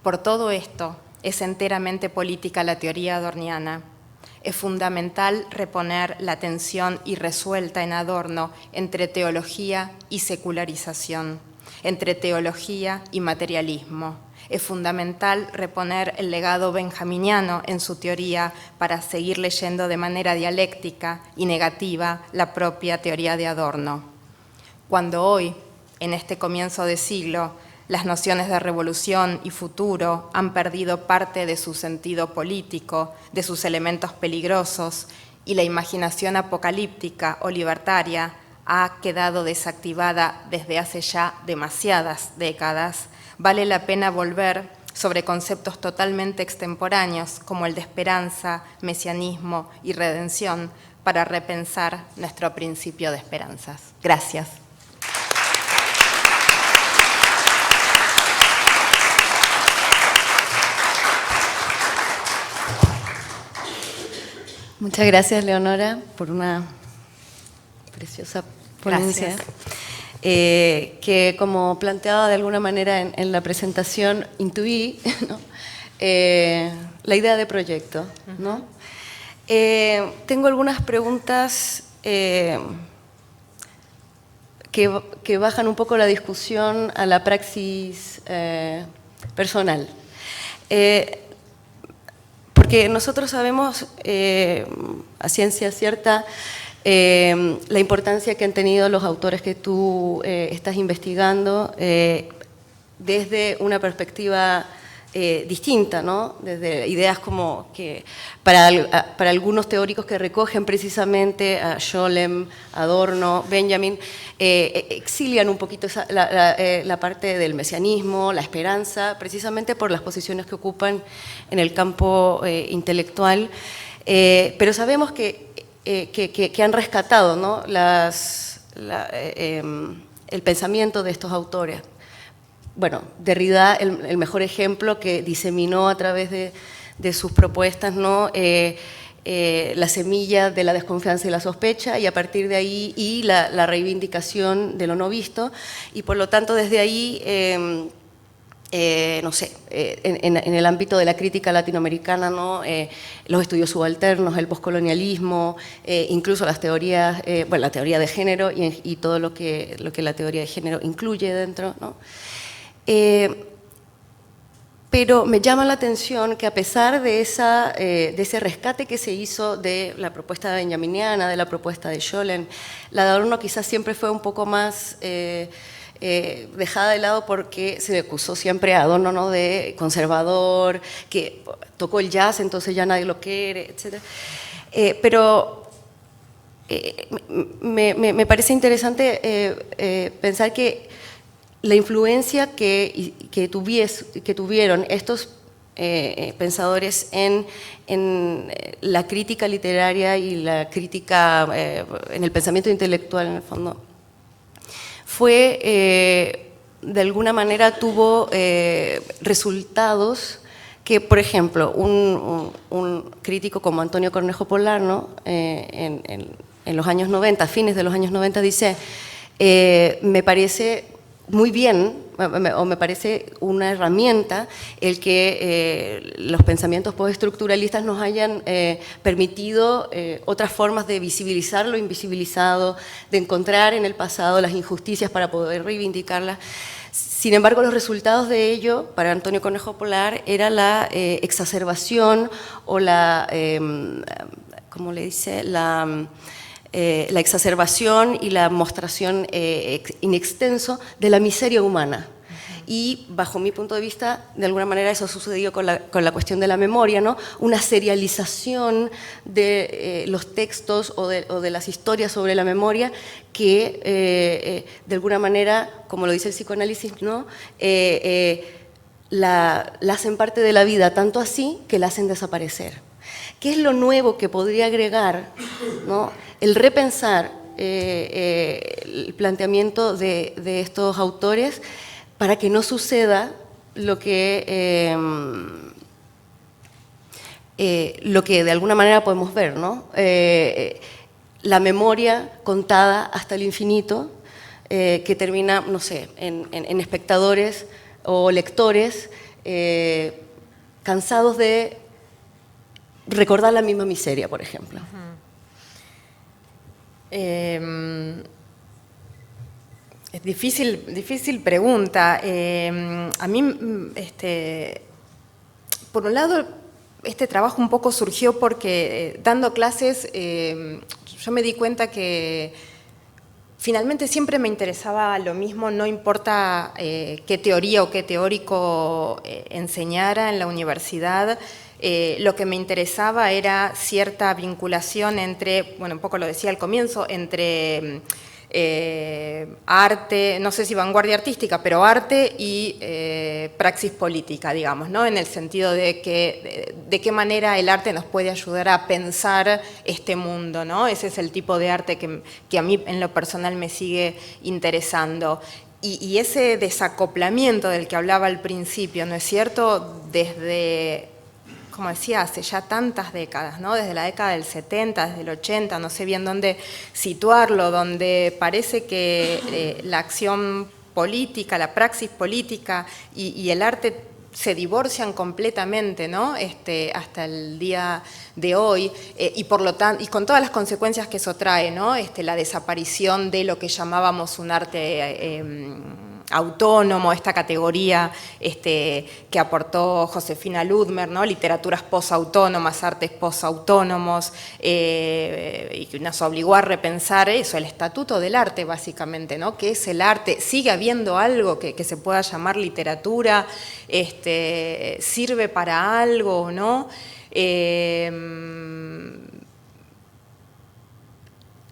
Por todo esto, es enteramente política la teoría adorniana. Es fundamental reponer la tensión irresuelta en Adorno entre teología y secularización, entre teología y materialismo. Es fundamental reponer el legado benjaminiano en su teoría para seguir leyendo de manera dialéctica y negativa la propia teoría de Adorno. Cuando hoy, en este comienzo de siglo, las nociones de revolución y futuro han perdido parte de su sentido político, de sus elementos peligrosos, y la imaginación apocalíptica o libertaria ha quedado desactivada desde hace ya demasiadas décadas, vale la pena volver sobre conceptos totalmente extemporáneos como el de esperanza, mesianismo y redención para repensar nuestro principio de esperanzas. Gracias. Muchas gracias, Leonora, por una preciosa ponencia. Gracias. Que como planteaba de alguna manera en la presentación, intuí, ¿no? La idea de proyecto, ¿no? Tengo algunas preguntas que bajan un poco la discusión a la praxis personal. Porque nosotros sabemos a ciencia cierta la importancia que han tenido los autores que tú estás investigando desde una perspectiva distinta, ¿no? Desde ideas como que para algunos teóricos que recogen precisamente a Scholem, Adorno, Benjamin, exilian un poquito la parte del mesianismo, la esperanza, precisamente por las posiciones que ocupan en el campo intelectual, pero sabemos que han rescatado, ¿no? El pensamiento de estos autores. Bueno, Derrida, el mejor ejemplo, que diseminó a través de sus propuestas, ¿no? La semilla de la desconfianza y la sospecha, y a partir de ahí y la reivindicación de lo no visto, y por lo tanto desde ahí no sé, en el ámbito de la crítica latinoamericana, ¿no? Los estudios subalternos, el poscolonialismo, incluso las teorías, bueno, la teoría de género y todo lo que la teoría de género incluye dentro, ¿no? Pero me llama la atención que a pesar de ese rescate que se hizo de la propuesta benjaminiana, de la propuesta de Scholem, la de Adorno quizás siempre fue un poco más dejada de lado porque se le acusó siempre a Adorno, ¿no? De conservador, que tocó el jazz, entonces ya nadie lo quiere, etc. Pero me parece interesante pensar que la influencia que tuvieron estos pensadores en la crítica literaria y la crítica en el pensamiento intelectual, en el fondo, fue, de alguna manera, tuvo resultados que, por ejemplo, un crítico como Antonio Cornejo Polar, ¿no? En los años 90, fines de los años 90, dice, me parece muy bien, o me parece una herramienta el que los pensamientos postestructuralistas nos hayan permitido otras formas de visibilizar lo invisibilizado, de encontrar en el pasado las injusticias para poder reivindicarlas. Sin embargo, los resultados de ello, para Antonio Cornejo Polar, era la exacerbación o la, ¿cómo le dice?, la exacerbación y la mostración in extenso de la miseria humana. Y bajo mi punto de vista, de alguna manera eso sucedió con la cuestión de la memoria, ¿no? Una serialización de los textos o de las historias sobre la memoria que de alguna manera, como lo dice el psicoanálisis, ¿no? La hacen parte de la vida, tanto así que la hacen desaparecer. ¿Qué es lo nuevo que podría agregar, ¿no? El repensar el planteamiento de estos autores para que no suceda lo que de alguna manera podemos ver, ¿no? La memoria contada hasta el infinito, que termina, no sé, en espectadores o lectores cansados de recordar la misma miseria, por ejemplo. Es difícil pregunta. A mí, por un lado, este trabajo un poco surgió porque dando clases yo me di cuenta que finalmente siempre me interesaba lo mismo, no importa qué teoría o qué teórico enseñara en la universidad. Lo que me interesaba era cierta vinculación entre, bueno, un poco lo decía al comienzo, entre arte, no sé si vanguardia artística, pero arte y praxis política, digamos, ¿no? En el sentido de que de qué manera el arte nos puede ayudar a pensar este mundo, ¿no? Ese es el tipo de arte que a mí en lo personal me sigue interesando. Y ese desacoplamiento del que hablaba al principio, ¿no es cierto?, desde como decía, hace ya tantas décadas, ¿no? Desde la década del 70, desde el 80, no sé bien dónde situarlo, donde parece que la acción política, la praxis política y el arte se divorcian completamente, ¿no? Hasta el día de hoy, y por lo tanto, y con todas las consecuencias que eso trae, ¿no? La desaparición de lo que llamábamos un arte autónomo, esta categoría que aportó Josefina Ludmer, ¿no? Literaturas posautónomas, artes posautónomos, y que nos obligó a repensar eso, el estatuto del arte básicamente, ¿no? ¿Qué es el arte? ¿Sigue habiendo algo que se pueda llamar literatura? ¿Sirve para algo o no?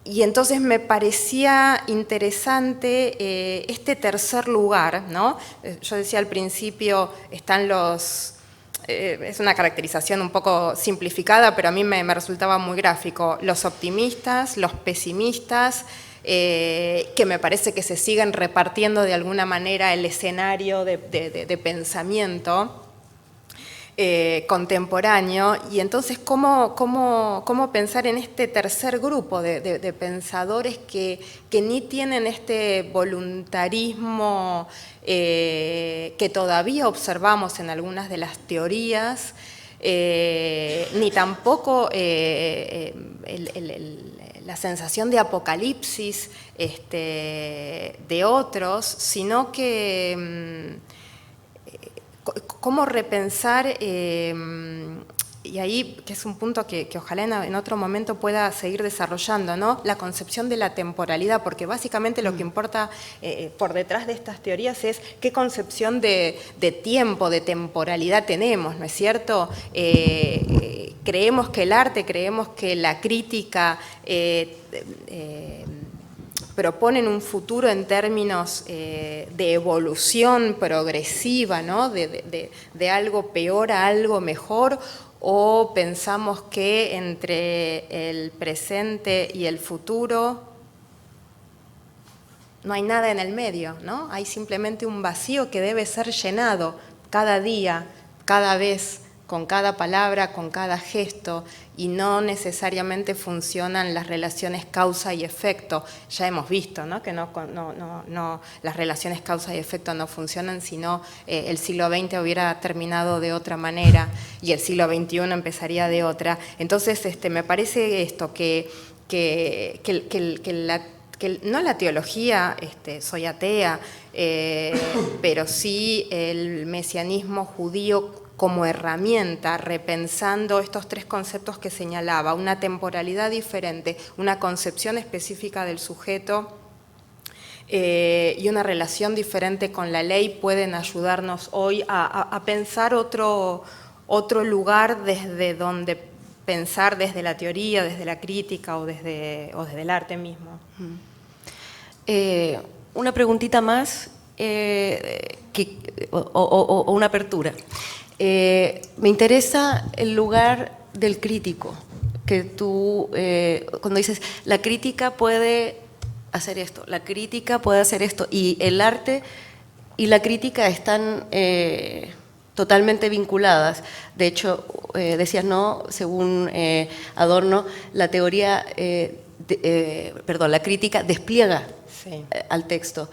Y entonces me parecía interesante este tercer lugar, ¿no? Yo decía al principio, están los... es una caracterización un poco simplificada, pero a mí me resultaba muy gráfico. Los optimistas, los pesimistas, que me parece que se siguen repartiendo de alguna manera el escenario de pensamiento contemporáneo, y entonces cómo pensar en este tercer grupo de pensadores que ni tienen este voluntarismo que todavía observamos en algunas de las teorías, ni tampoco la sensación de apocalipsis de otros, sino que cómo repensar, y ahí, que es un punto que ojalá en otro momento pueda seguir desarrollando, ¿no? La concepción de la temporalidad, porque básicamente lo que importa por detrás de estas teorías es qué concepción de tiempo, de temporalidad tenemos, ¿no es cierto? Creemos que el arte, creemos que la crítica proponen un futuro en términos de evolución progresiva, ¿no? de algo peor a algo mejor, o pensamos que entre el presente y el futuro no hay nada en el medio, ¿no? Hay simplemente un vacío que debe ser llenado cada día, cada vez, con cada palabra, con cada gesto, y no necesariamente funcionan las relaciones causa y efecto. Ya hemos visto, ¿no? Que las relaciones causa y efecto no funcionan, sino el siglo XX hubiera terminado de otra manera y el siglo XXI empezaría de otra. Entonces, me parece esto, no la teología, soy atea, pero sí el mesianismo judío como herramienta, repensando estos tres conceptos que señalaba: una temporalidad diferente, una concepción específica del sujeto y una relación diferente con la ley, pueden ayudarnos hoy a pensar otro lugar desde donde pensar, desde la teoría, desde la crítica o desde el arte mismo. Una preguntita más o una apertura. Me interesa el lugar del crítico, que tú, cuando dices, la crítica puede hacer esto, la crítica puede hacer esto, y el arte y la crítica están totalmente vinculadas. De hecho, decías, no, según Adorno, la teoría, la crítica despliega al texto.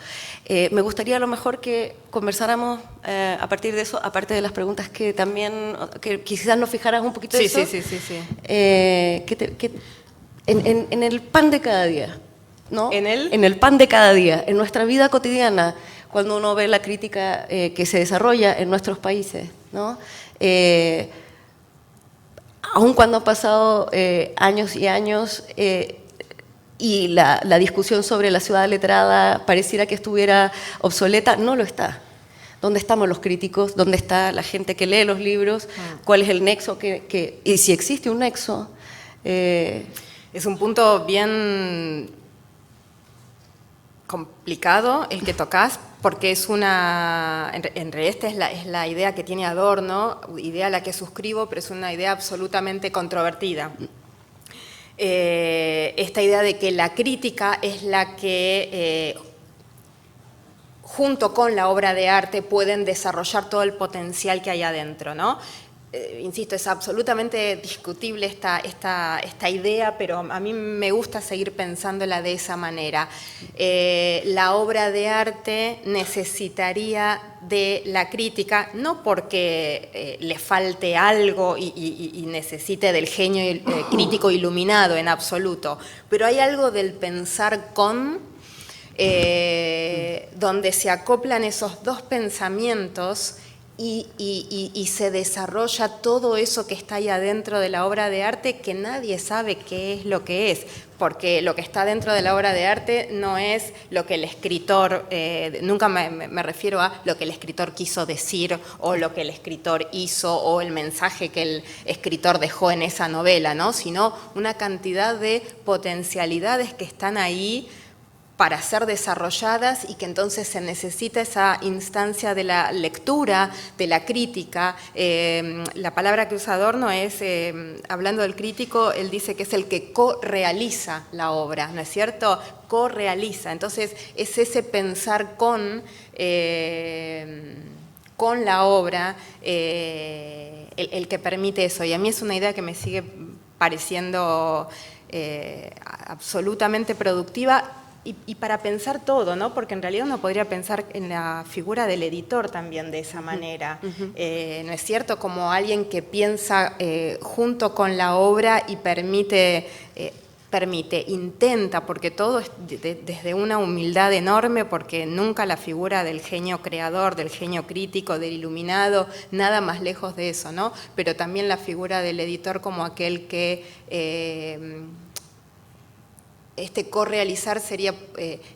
Me gustaría a lo mejor que conversáramos a partir de eso, aparte de las preguntas que también, que quizás nos fijaras un poquito de eso. Sí. En el pan de cada día, ¿no? ¿En el? En el pan de cada día, en nuestra vida cotidiana, cuando uno ve la crítica que se desarrolla en nuestros países, ¿no? Aun cuando han pasado años y años, y la discusión sobre la ciudad letrada pareciera que estuviera obsoleta, no lo está. ¿Dónde estamos los críticos? ¿Dónde está la gente que lee los libros? ¿Cuál es el nexo? Y si existe un nexo. Es un punto bien complicado el que tocas, porque es en realidad esta es la idea que tiene Adorno, idea a la que suscribo, pero es una idea absolutamente controvertida. Esta idea de que la crítica es la que, junto con la obra de arte, pueden desarrollar todo el potencial que hay adentro, ¿no? insisto, es absolutamente discutible esta idea, pero a mí me gusta seguir pensándola de esa manera. La obra de arte necesitaría de la crítica, no porque le falte algo y necesite del genio crítico iluminado en absoluto, pero hay algo del pensar con, donde se acoplan esos dos pensamientos y se desarrolla todo eso que está ahí adentro de la obra de arte, que nadie sabe qué es lo que es, porque lo que está dentro de la obra de arte no es lo que el escritor, nunca me refiero a lo que el escritor quiso decir o lo que el escritor hizo o el mensaje que el escritor dejó en esa novela, ¿no? Sino una cantidad de potencialidades que están ahí para ser desarrolladas y que entonces se necesita esa instancia de la lectura, de la crítica. La palabra que usa Adorno es, hablando del crítico, él dice que es el que co-realiza la obra, ¿no es cierto? Co-realiza. Entonces es ese pensar con la obra el que permite eso. Y a mí es una idea que me sigue pareciendo absolutamente productiva. Y para pensar todo, ¿no? Porque en realidad uno podría pensar en la figura del editor también de esa manera, ¿no es cierto? Como alguien que piensa junto con la obra y intenta, porque todo es desde una humildad enorme, porque nunca la figura del genio creador, del genio crítico, del iluminado, nada más lejos de eso, ¿no? Pero también la figura del editor como aquel que... correalizar sería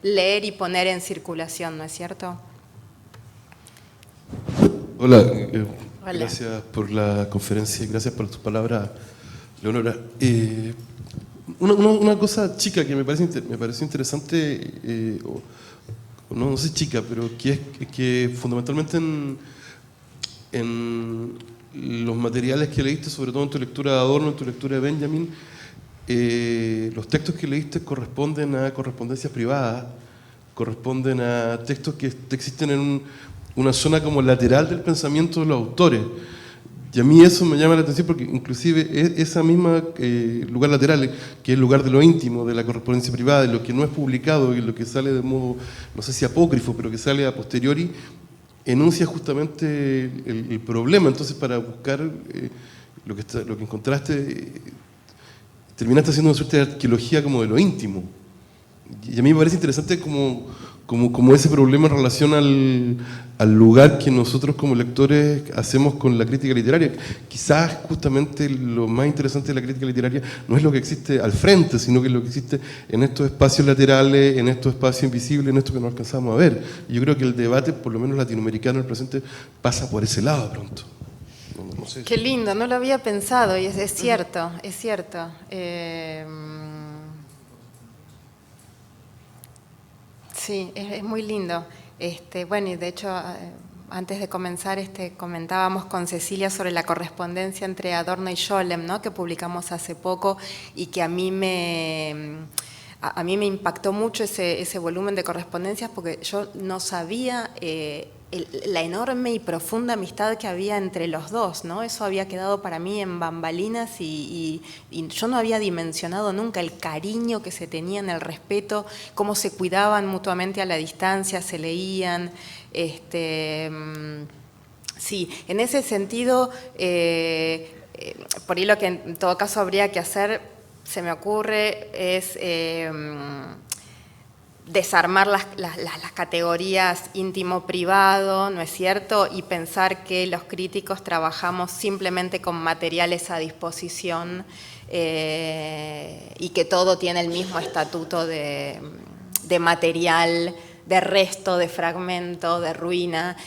leer y poner en circulación, ¿no es cierto? Hola, Hola. Gracias por la conferencia y gracias por tus palabras, Leonora. Una cosa chica que me pareció interesante, no sé chica, pero que es que fundamentalmente en los materiales que leíste, sobre todo en tu lectura de Adorno, en tu lectura de Benjamin, los textos que leíste corresponden a correspondencias privadas, corresponden a textos que existen en una zona como lateral del pensamiento de los autores. Y a mí eso me llama la atención porque inclusive esa misma lugar lateral, que es el lugar de lo íntimo, de la correspondencia privada, de lo que no es publicado, y lo que sale de modo, no sé si apócrifo, pero que sale a posteriori, enuncia justamente el problema. Entonces, para buscar lo que encontraste, terminaste haciendo una suerte de arqueología como de lo íntimo. Y a mí me parece interesante como ese problema en relación al lugar que nosotros como lectores hacemos con la crítica literaria. Quizás justamente lo más interesante de la crítica literaria no es lo que existe al frente, sino que es lo que existe en estos espacios laterales, en estos espacios invisibles, en esto que no alcanzamos a ver. Y yo creo que el debate, por lo menos latinoamericano, el presente, pasa por ese lado de pronto. No sé. Qué lindo, no lo había pensado y es cierto, es cierto. Sí, es muy lindo. Bueno, y de hecho, antes de comenzar, comentábamos con Cecilia sobre la correspondencia entre Adorno y Scholem, ¿no? Que publicamos hace poco y que a mí me impactó mucho ese volumen de correspondencias porque yo no sabía la enorme y profunda amistad que había entre los dos, ¿no? Eso había quedado para mí en bambalinas y yo no había dimensionado nunca el cariño que se tenían, el respeto, cómo se cuidaban mutuamente a la distancia, se leían. Sí, en ese sentido, por ahí lo que en todo caso habría que hacer, se me ocurre, es desarmar las categorías íntimo-privado, ¿no es cierto? Y pensar que los críticos trabajamos simplemente con materiales a disposición y que todo tiene el mismo estatuto de material, de resto, de fragmento, de ruina,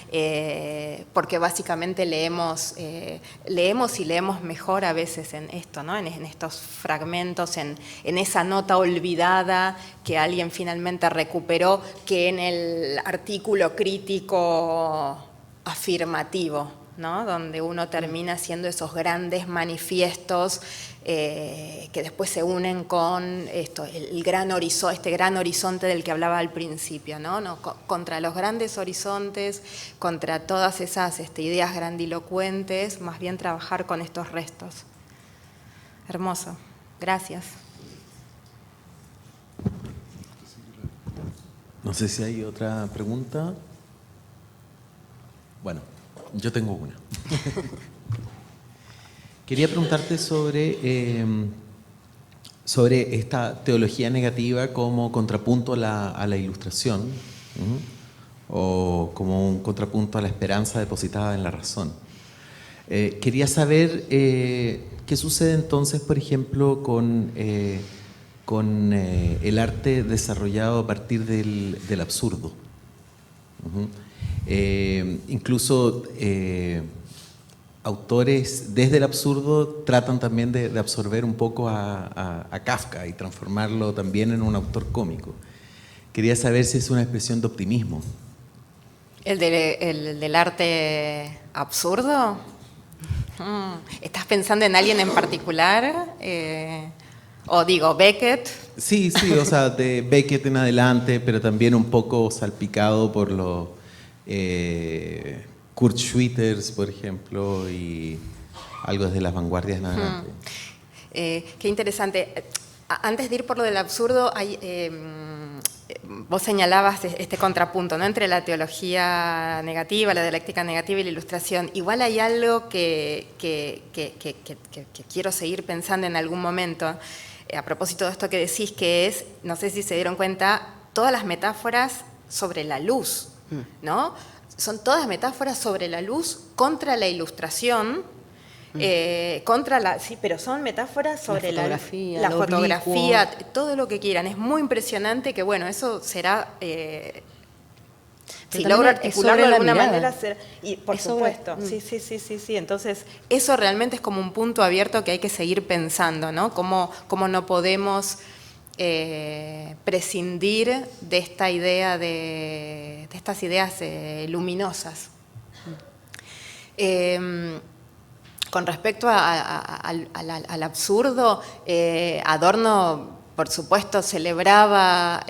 porque básicamente leemos y leemos mejor a veces en esto, ¿no? En estos fragmentos, en esa nota olvidada que alguien finalmente recuperó, que en el artículo crítico afirmativo, ¿no? Donde uno termina haciendo esos grandes manifiestos que después se unen con esto, este gran horizonte del que hablaba al principio, ¿no? Contra los grandes horizontes, contra todas esas ideas grandilocuentes, más bien trabajar con estos restos. Hermoso. Gracias. No sé si hay otra pregunta. Bueno, yo tengo una. Quería preguntarte sobre esta teología negativa como contrapunto a la ilustración, o como un contrapunto a la esperanza depositada en la razón. Quería saber qué sucede entonces, por ejemplo, con el arte desarrollado a partir del absurdo. Incluso autores desde el absurdo tratan también de absorber un poco a Kafka y transformarlo también en un autor cómico. Quería saber si es una expresión de optimismo. ¿El del arte absurdo? ¿Estás pensando en alguien en particular? O digo, Beckett. Sí, o sea, de Beckett en adelante, pero también un poco salpicado por los Kurt Schwitters, por ejemplo, y algo desde las vanguardias en adelante. Qué interesante. Antes de ir por lo del absurdo, vos señalabas este contrapunto, ¿no?, entre la teología negativa, la dialéctica negativa y la ilustración. Igual hay algo que quiero seguir pensando en algún momento, a propósito de esto que decís, que es, no sé si se dieron cuenta, todas las metáforas sobre la luz, ¿no? Son todas metáforas sobre la luz contra la ilustración, sí, pero son metáforas sobre la fotografía, todo lo que quieran. Es muy impresionante que, bueno, eso será, si logro articularlo de alguna manera, y por supuesto, sí. Entonces, eso realmente es como un punto abierto que hay que seguir pensando, ¿no? Cómo no podemos prescindir de esta idea de estas ideas luminosas. Con respecto al absurdo, Adorno, por supuesto, celebraba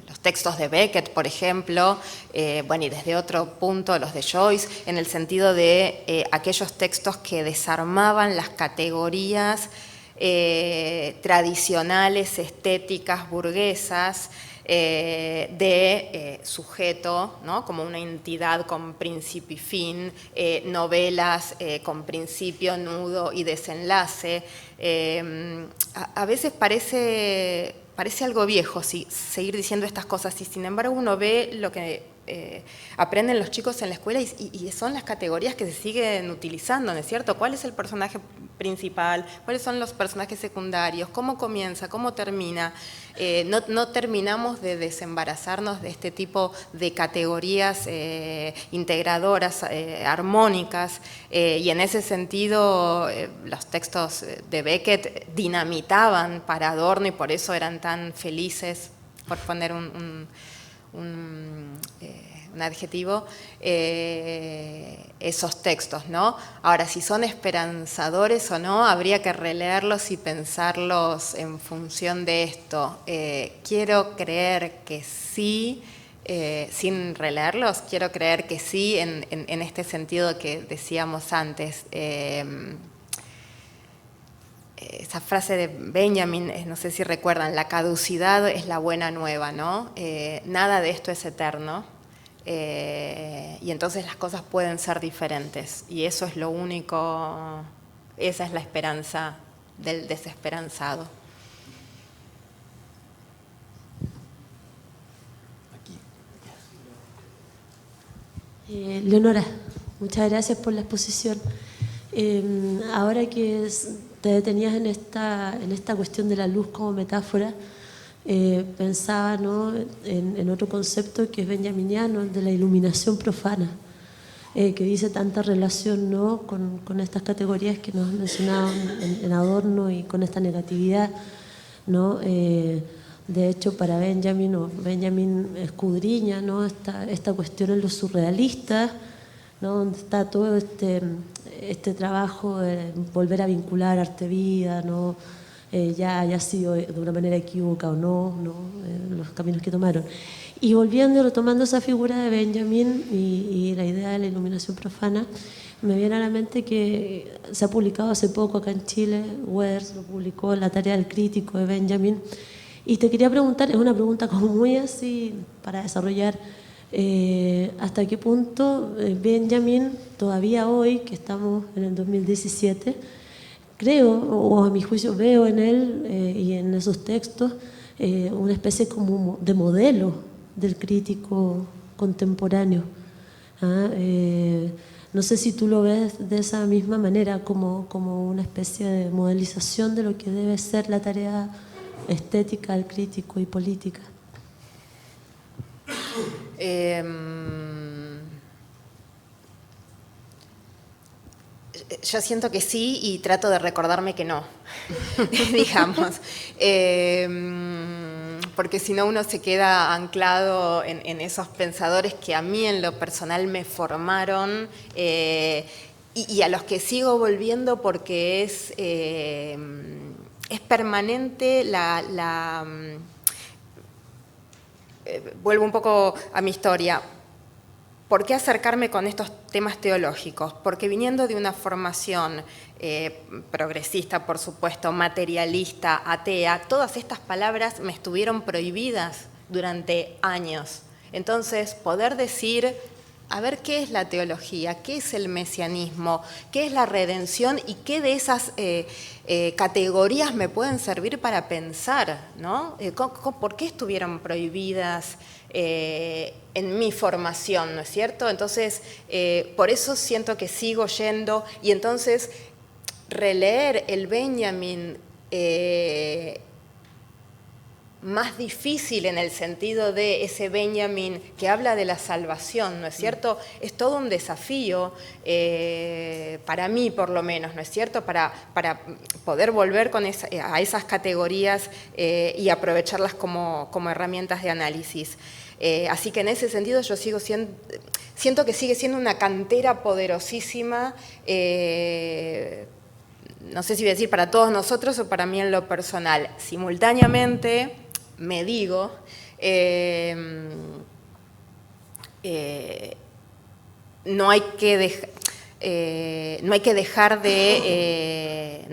los textos de Beckett, por ejemplo, y desde otro punto los de Joyce, en el sentido de aquellos textos que desarmaban las categorías tradicionales, estéticas, burguesas, de sujeto, ¿no?, como una entidad con principio y fin, novelas con principio, nudo y desenlace. A veces parece algo viejo seguir diciendo estas cosas, y sin embargo uno ve lo que aprenden los chicos en la escuela y son las categorías que se siguen utilizando, ¿no es cierto? ¿Cuál es el personaje principal? ¿Cuáles son los personajes secundarios? ¿Cómo comienza? ¿Cómo termina? No terminamos de desembarazarnos de este tipo de categorías integradoras, armónicas, y en ese sentido los textos de Beckett dinamitaban para Adorno y por eso eran tan felices, por poner un adjetivo, esos textos, ¿no? Ahora, si son esperanzadores o no, habría que releerlos y pensarlos en función de esto. Quiero creer que sí, sin releerlos, quiero creer que sí, en este sentido que decíamos antes. Esa frase de Benjamin, no sé si recuerdan, la caducidad es la buena nueva, ¿no? Nada de esto es eterno, y entonces las cosas pueden ser diferentes, y eso es lo único, esa es la esperanza del desesperanzado. Leonora, muchas gracias por la exposición. Ahora que te detenías en esta cuestión de la luz como metáfora, pensaba, ¿no?, en otro concepto que es benjaminiano, el de la iluminación profana, que dice tanta relación, ¿no?, con estas categorías que nos mencionaban en Adorno y con esta negatividad, ¿no?, de De hecho, para Benjamin escudriña, ¿no?, esta cuestión en los surrealistas, ¿no?, donde está todo este trabajo de volver a vincular arte-vida, ¿no?, ya haya sido de una manera equívoca o no, los caminos que tomaron. Y volviendo y retomando esa figura de Benjamin y la idea de la iluminación profana, me viene a la mente que se ha publicado hace poco acá en Chile, Wers lo publicó, La tarea del crítico de Benjamin, y te quería preguntar, es una pregunta como muy así para desarrollar, ¿hasta qué punto Benjamin, todavía hoy, que estamos en el 2017, creo, o a mi juicio veo en él y en esos textos, una especie como de modelo del crítico contemporáneo? No sé si tú lo ves de esa misma manera, como una especie de modelización de lo que debe ser la tarea estética del crítico y política. Yo siento que sí y trato de recordarme que no, digamos. Porque si no uno se queda anclado en esos pensadores que a mí en lo personal me formaron y a los que sigo volviendo porque es permanente vuelvo un poco a mi historia. ¿Por qué acercarme con estos temas teológicos? Porque viniendo de una formación progresista, por supuesto, materialista, atea, todas estas palabras me estuvieron prohibidas durante años. Entonces, poder decir, a ver, ¿qué es la teología? ¿Qué es el mesianismo? ¿Qué es la redención? ¿Y qué de esas categorías me pueden servir para pensar, ¿no? ¿Por qué estuvieron prohibidas en mi formación, ¿no es cierto? Entonces, por eso siento que sigo yendo y entonces releer el Benjamin más difícil en el sentido de ese Benjamin que habla de la salvación, ¿no es cierto? Es todo un desafío, para mí por lo menos, ¿no es cierto? Para poder volver a esas categorías y aprovecharlas como herramientas de análisis. Así que en ese sentido yo siento que sigue siendo una cantera poderosísima, no sé si voy a decir para todos nosotros o para mí en lo personal. Simultáneamente, me digo, no hay que dejar de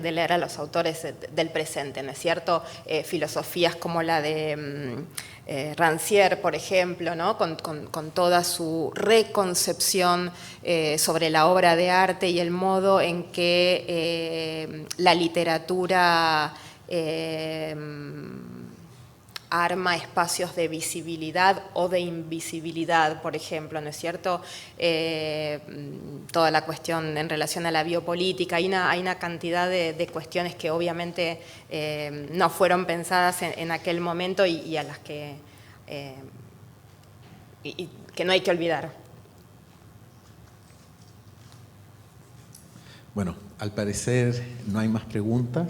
leer a los autores del presente, ¿no es cierto? Filosofías como la de Rancière, por ejemplo, ¿no? con toda su reconcepción sobre la obra de arte y el modo en que la literatura arma espacios de visibilidad o de invisibilidad, por ejemplo, ¿no es cierto? Toda la cuestión en relación a la biopolítica, hay una cantidad de cuestiones que obviamente no fueron pensadas en aquel momento y a las que no hay que olvidar. Bueno, al parecer no hay más preguntas,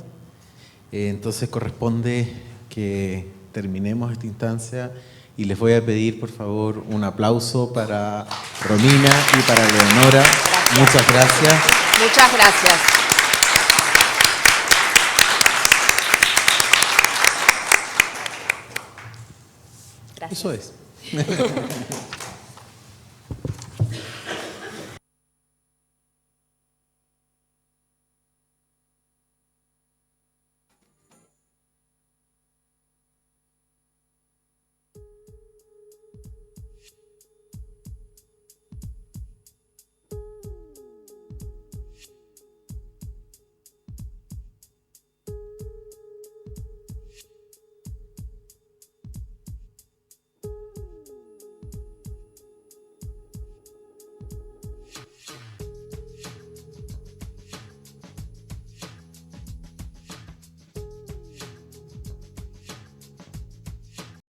entonces corresponde que terminemos esta instancia y les voy a pedir, por favor, un aplauso para Romina y para Leonora. Gracias. Muchas gracias. Muchas gracias. Eso es.